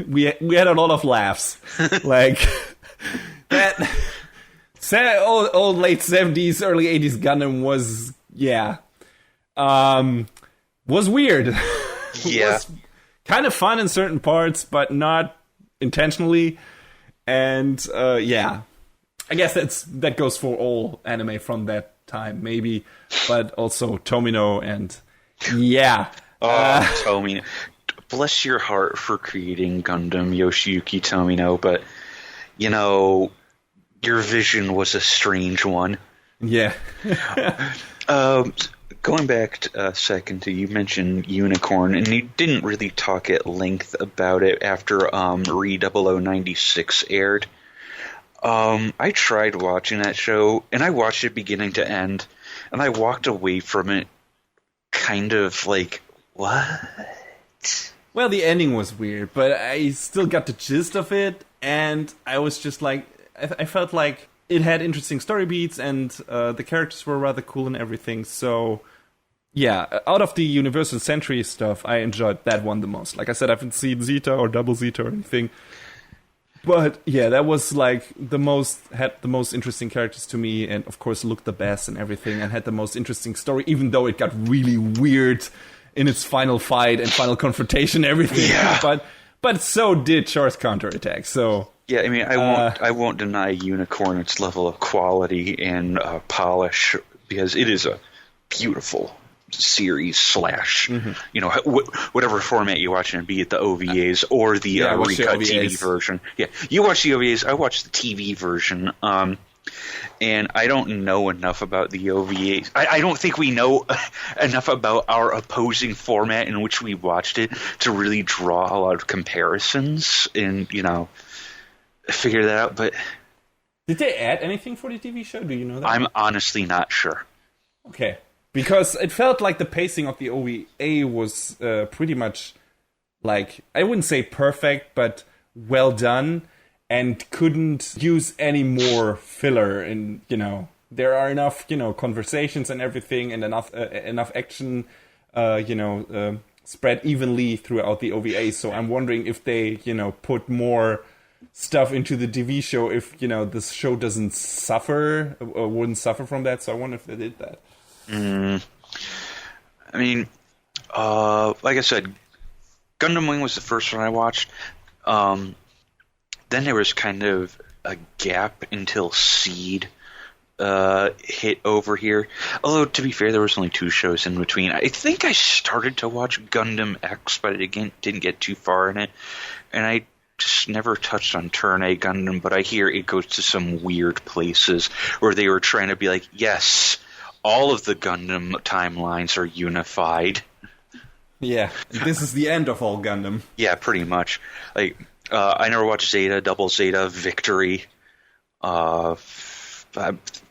we had a lot of laughs, like that. Old late 70s, early 80s Gundam was. Yeah. Was weird. Yeah. Was kind of fun in certain parts, but not intentionally. And I guess that goes for all anime from that time, maybe, but also Tomino and Tomino. Bless your heart for creating Gundam, Yoshiyuki Tomino, but your vision was a strange one. Yeah. Going back a second to, you mentioned Unicorn, and you didn't really talk at length about it after Re 0096 aired. I tried watching that show, and I watched it beginning to end, and I walked away from it kind of like, what? Well, the ending was weird, but I still got the gist of it, and I was just like, I felt like it had interesting story beats, and the characters were rather cool and everything. So, yeah, out of the Universal Century stuff, I enjoyed that one the most. Like I said, I haven't seen Zeta or Double Zeta or anything. But, yeah, that was like had the most interesting characters to me, and of course looked the best and everything, and had the most interesting story, even though it got really weird in its final fight and final confrontation and everything. Yeah. But so did Char's Counterattack, so... Yeah, I mean, I won't deny Unicorn its level of quality and polish, because it is a beautiful series / whatever format you watch it, be it the OVAs or the recut TV version. Yeah, you watch the OVAs, I watch the TV version. And I don't know enough about the OVAs. I don't think we know enough about our opposing format in which we watched it to really draw a lot of comparisons and, figure that out. But did they add anything for the TV show? Do you know that? I'm honestly not sure. Okay. Because it felt like the pacing of the OVA was pretty much like, I wouldn't say perfect, but well done, and couldn't use any more filler. And, there are enough, conversations and everything, and enough action, spread evenly throughout the OVA. So I'm wondering if they, put more stuff into the TV show, if, this show doesn't suffer or wouldn't suffer from that. So I wonder if they did that. I mean, like I said, Gundam Wing was the first one I watched. Then there was kind of a gap until Seed hit over here. Although, to be fair, there was only 2 shows in between. I think I started to watch Gundam X, but I didn't get too far in it. And I just never touched on Turn A Gundam, but I hear it goes to some weird places where they were trying to be like, yes, all of the Gundam timelines are unified. Yeah, this is the end of all Gundam. Yeah, pretty much. Like, I never watched Zeta, Double Zeta, Victory. I'm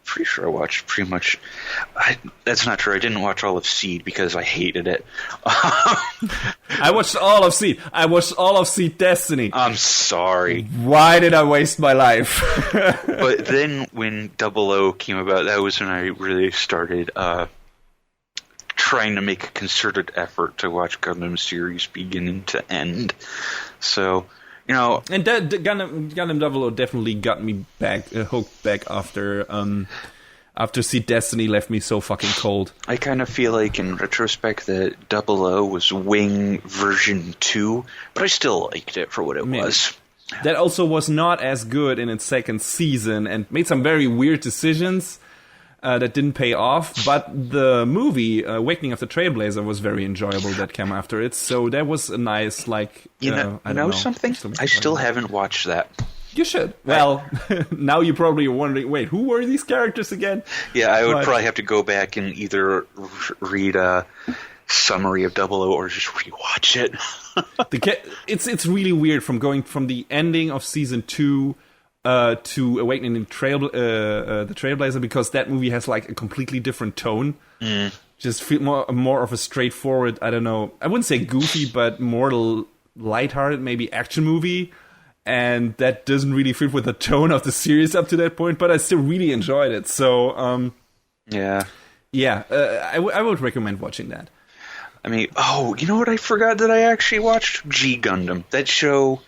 pretty sure I watched pretty much. That's not true. I didn't watch all of Seed because I hated it. I watched all of Seed. I watched all of Seed Destiny. I'm sorry. Why did I waste my life? But then when 00 came about, that was when I really started trying to make a concerted effort to watch Gundam series beginning to end. So, you know, and Gundam 00 definitely got me back hooked back after Seed Destiny left me so fucking cold. I kind of feel like in retrospect that 00 was Wing version 2, but I still liked it for what it was. That also was not as good in its second season and made some very weird decisions that didn't pay off, but the movie Awakening of the Trailblazer was very enjoyable that came after it, so that was a nice, like, I don't know something? I still haven't watched that. You should. Well, now you're probably wondering, wait, who were these characters again? Yeah, I would probably have to go back and either read a summary of 00 or just rewatch it. It's really weird from going from the ending of season 2 to Awakening the Trailblazer, because that movie has like a completely different tone. Just feel more of a straightforward, I don't know, I wouldn't say goofy, but more lighthearted, maybe action movie. And that doesn't really fit with the tone of the series up to that point, but I still really enjoyed it. So, I would recommend watching that. I mean, you know what I forgot that I actually watched? G Gundam. That show...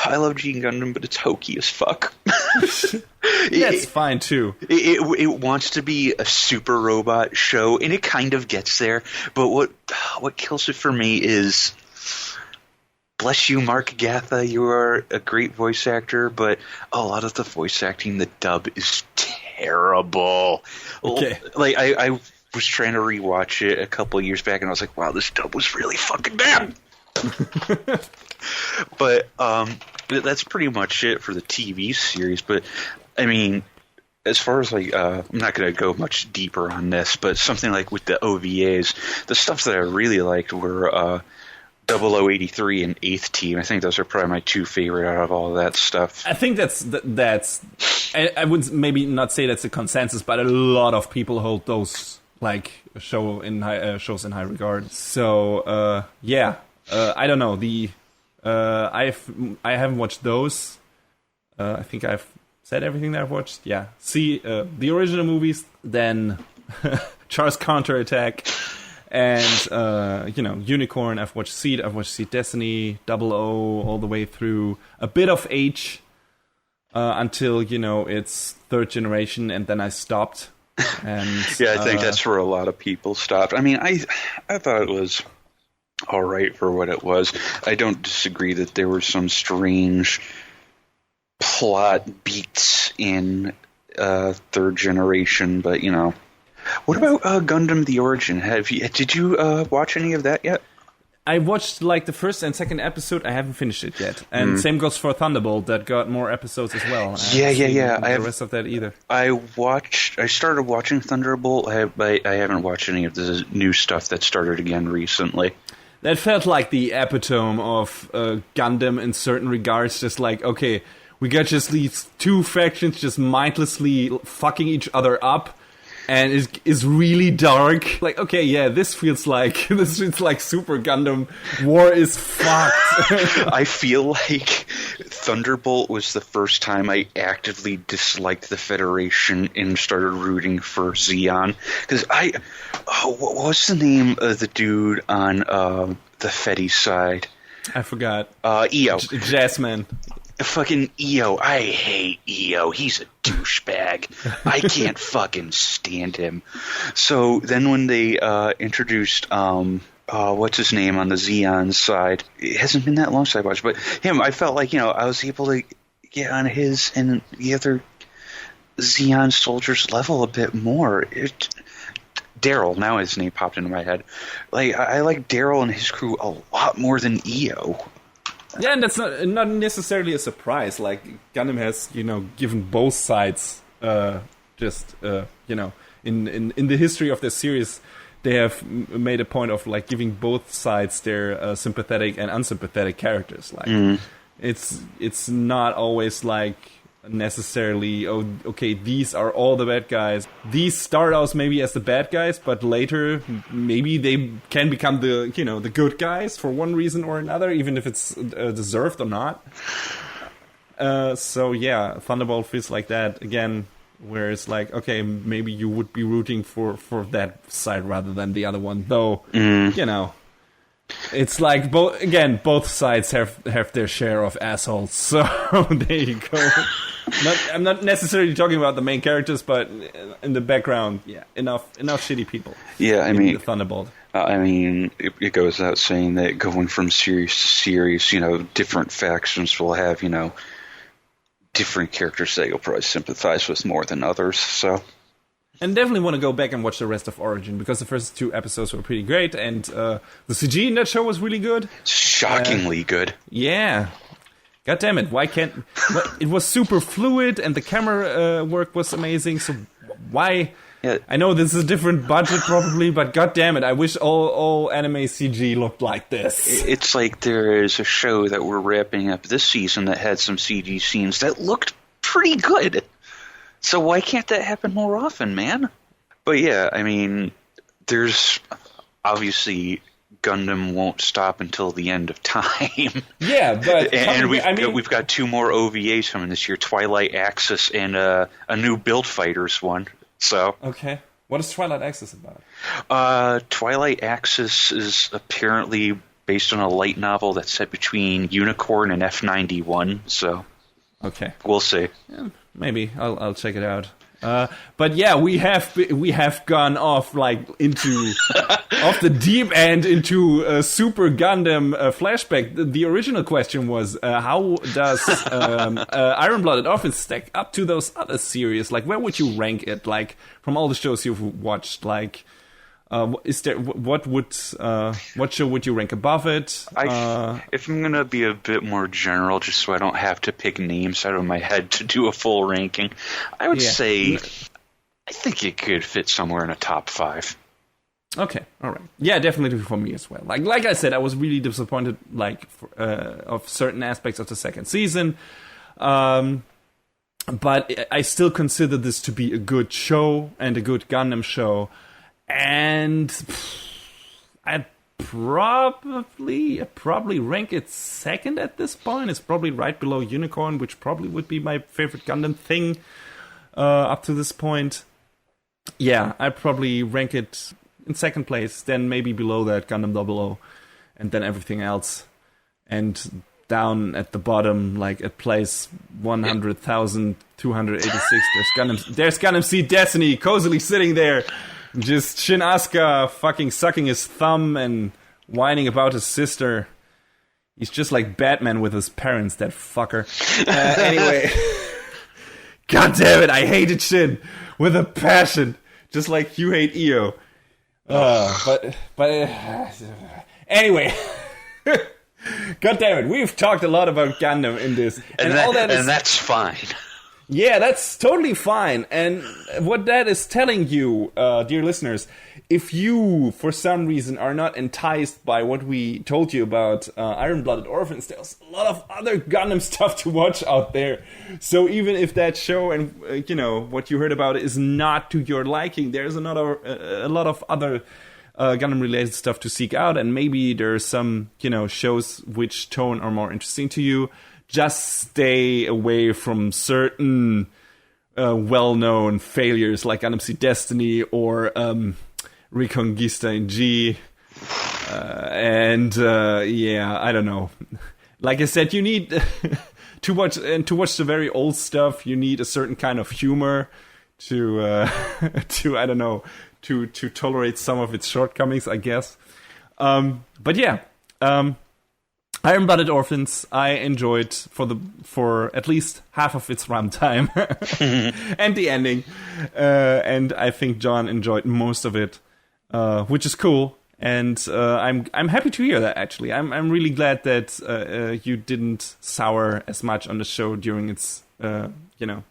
I love G Gundam, but it's hokey as fuck. That's fine, too. It wants to be a super robot show, and it kind of gets there, but what kills it for me is... Bless you, Mark Gatha, you are a great voice actor, but a lot of the voice acting, the dub is terrible. Okay. Like, I was trying to rewatch it a couple of years back, and I was like, wow, this dub was really fucking bad. But that's pretty much it for the TV series. But, I mean, as far as, like, I'm not going to go much deeper on this, but something like with the OVAs, the stuff that I really liked were 0083 and 8th Team. I think those are probably my 2 favorite out of all of that stuff. I think that's I would maybe not say that's a consensus, but a lot of people hold those like shows in high regard. So I don't know. I haven't watched those. I think I've said everything that I've watched. Yeah, see the original movies, then Char's Counterattack. And, Unicorn, I've watched Seed Destiny, 00, all the way through a bit of H, until, it's 3rd generation, and then I stopped. And yeah, I think that's where a lot of people stopped. I mean, I thought it was all right for what it was. I don't disagree that there were some strange plot beats in 3rd generation, but, What about Gundam: The Origin? Did you watch any of that yet? I watched like the 1st and 2nd episode. I haven't finished it yet, and same goes for Thunderbolt. That got more episodes as well. The rest of that either. I started watching Thunderbolt. I haven't watched any of the new stuff that started again recently. That felt like the epitome of Gundam in certain regards. Just like, okay, we got just these 2 factions just mindlessly fucking each other up. And is really dark. Like, okay, yeah, this feels like Super Gundam. War is fucked. I feel like Thunderbolt was the first time I actively disliked the Federation and started rooting for Zeon. Because what's the name of the dude on the Fetty side? I forgot. EO. Jasmine. Fucking EO. I hate EO. He's a douchebag. I can't fucking stand him. So then when they introduced what's his name on the Xeon side, it hasn't been that long since I watched, but him, I felt like, I was able to get on his and the other Xeon soldiers level a bit more. Daryl, now his name popped into my head. Like, I like Daryl and his crew a lot more than EO. Yeah, and that's not necessarily a surprise. Like, Gundam has, given both sides, in the history of the series, they have made a point of, like, giving both sides their sympathetic and unsympathetic characters. Like, it's not always, like, necessarily, okay, these are all the bad guys. These start out maybe as the bad guys, but later maybe they can become the good guys for one reason or another, even if it's deserved or not. So yeah, Thunderbolt feels like that again, where it's like, okay, maybe you would be rooting for that side rather than the other one, though. It's like both sides have their share of assholes. So there you go. I'm not necessarily talking about the main characters, but in the background, yeah, enough shitty people. Yeah, I mean, the Thunderbolt. It goes without saying that going from series to series, different factions will have, different characters that you'll probably sympathize with more than others. So. And definitely want to go back and watch the rest of Origin, because the first 2 episodes were pretty great, and the CG in that show was really good. Shockingly good. Yeah. God damn it, why can't... It was super fluid, and the camera work was amazing, so why... Yeah. I know this is a different budget probably, but god damn it, I wish all anime CG looked like this. It's like there is a show that we're wrapping up this season that had some CG scenes that looked pretty good. So why can't that happen more often, man? But yeah, I mean, there's obviously Gundam won't stop until the end of time. Yeah, but and we've got 2 more OVAs coming this year: Twilight Axis and a new Build Fighters one. So okay, what is Twilight Axis about? Twilight Axis is apparently based on a light novel that's set between Unicorn and F91. So okay, we'll see. Yeah. Maybe I'll check it out. But yeah, we have gone off into off the deep end into a Super Gundam flashback. The original question was how does Iron Blooded Orphans stack up to those other series? Like, where would you rank it? Like, from all the shows you've watched, like. Is there what show would you rank above it? If I'm gonna be a bit more general, just so I don't have to pick names out of my head to do a full ranking, I would say I think it could fit somewhere in a top 5. Okay, all right, yeah, definitely for me as well. Like I said, I was really disappointed of certain aspects of the second season, but I still consider this to be a good show and a good Gundam show. And I'd probably rank it second at this point. It's probably right below Unicorn, which probably would be my favorite Gundam thing up to this point. Yeah, I'd probably rank it in second place, then maybe below that Gundam 00, and then everything else. And down at the bottom, like at place 100,286, there's Gundam Seed Destiny cozily sitting there. Just Shin Asuka fucking sucking his thumb and whining about his sister. He's just like Batman with his parents, that fucker. Anyway. God damn it, I hated Shin with a passion. Just like you hate EO. But anyway. God damn it, we've talked a lot about Gundam in this. And that's fine. Yeah, that's totally fine. And what that is telling you, dear listeners, if you, for some reason, are not enticed by what we told you about Iron Blooded Orphans, there's a lot of other Gundam stuff to watch out there. So even if that show and, what you heard about is not to your liking, there's a lot of other Gundam-related stuff to seek out. And maybe there's some, shows which tone are more interesting to you. Just stay away from certain well-known failures like Gundam Seed Destiny or Reconquista in G. I don't know. Like I said, you need to watch the very old stuff. You need a certain kind of humor to I don't know, to tolerate some of its shortcomings, I guess. But yeah. Iron-Blooded Orphans, I enjoyed for at least half of its runtime and the ending, and I think John enjoyed most of it, which is cool. And I'm happy to hear that. Actually, I'm really glad that you didn't sour as much on the show during its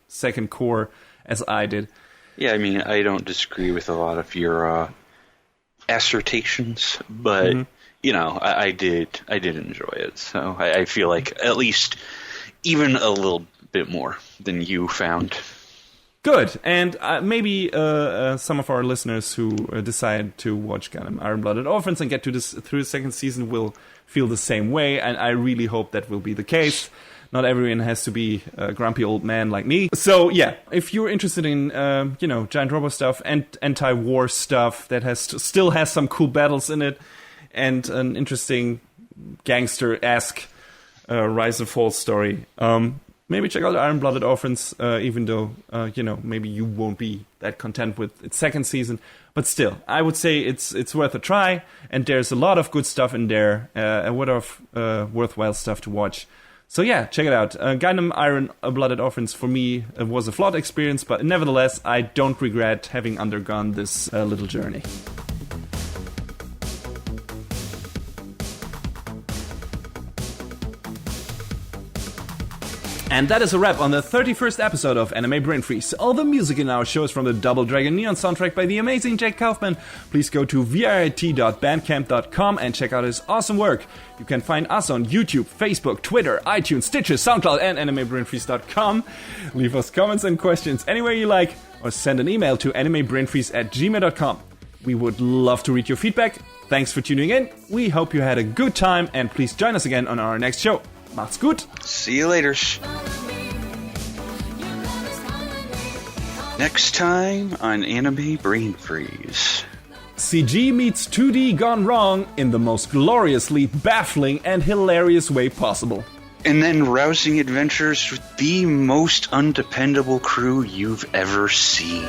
second core as I did. Yeah, I mean, I don't disagree with a lot of your assertions, but I did enjoy it. So I feel like at least even a little bit more than you found. Good, and maybe some of our listeners who decide to watch Gundam Iron-Blooded Orphans and get through the second season will feel the same way, and I really hope that will be the case. Not everyone has to be a grumpy old man like me. So yeah, if you're interested in giant robot stuff and anti-war stuff that still has some cool battles in it and an interesting gangster-esque rise and fall story, maybe check out Iron-Blooded Orphans, even though, maybe you won't be that content with its second season. But still, I would say it's worth a try, and there's a lot of good stuff in there, a lot of worthwhile stuff to watch. So yeah, check it out. Gundam Iron-Blooded Orphans, for me, was a flawed experience, but nevertheless, I don't regret having undergone this little journey. And that is a wrap on the 31st episode of Anime Brain Freeze. All the music in our show is from the Double Dragon Neon soundtrack by the amazing Jake Kaufman. Please go to vrit.bandcamp.com and check out his awesome work. You can find us on YouTube, Facebook, Twitter, iTunes, Stitcher, SoundCloud, and animebrainfreeze.com. Leave us comments and questions anywhere you like, or send an email to animebrainfreeze@gmail.com. We would love to read your feedback. Thanks for tuning in. We hope you had a good time, and please join us again on our next show. Macht's gut. See you later. Next time on Anime Brain Freeze. CG meets 2D gone wrong in the most gloriously baffling and hilarious way possible. And then rousing adventures with the most undependable crew you've ever seen.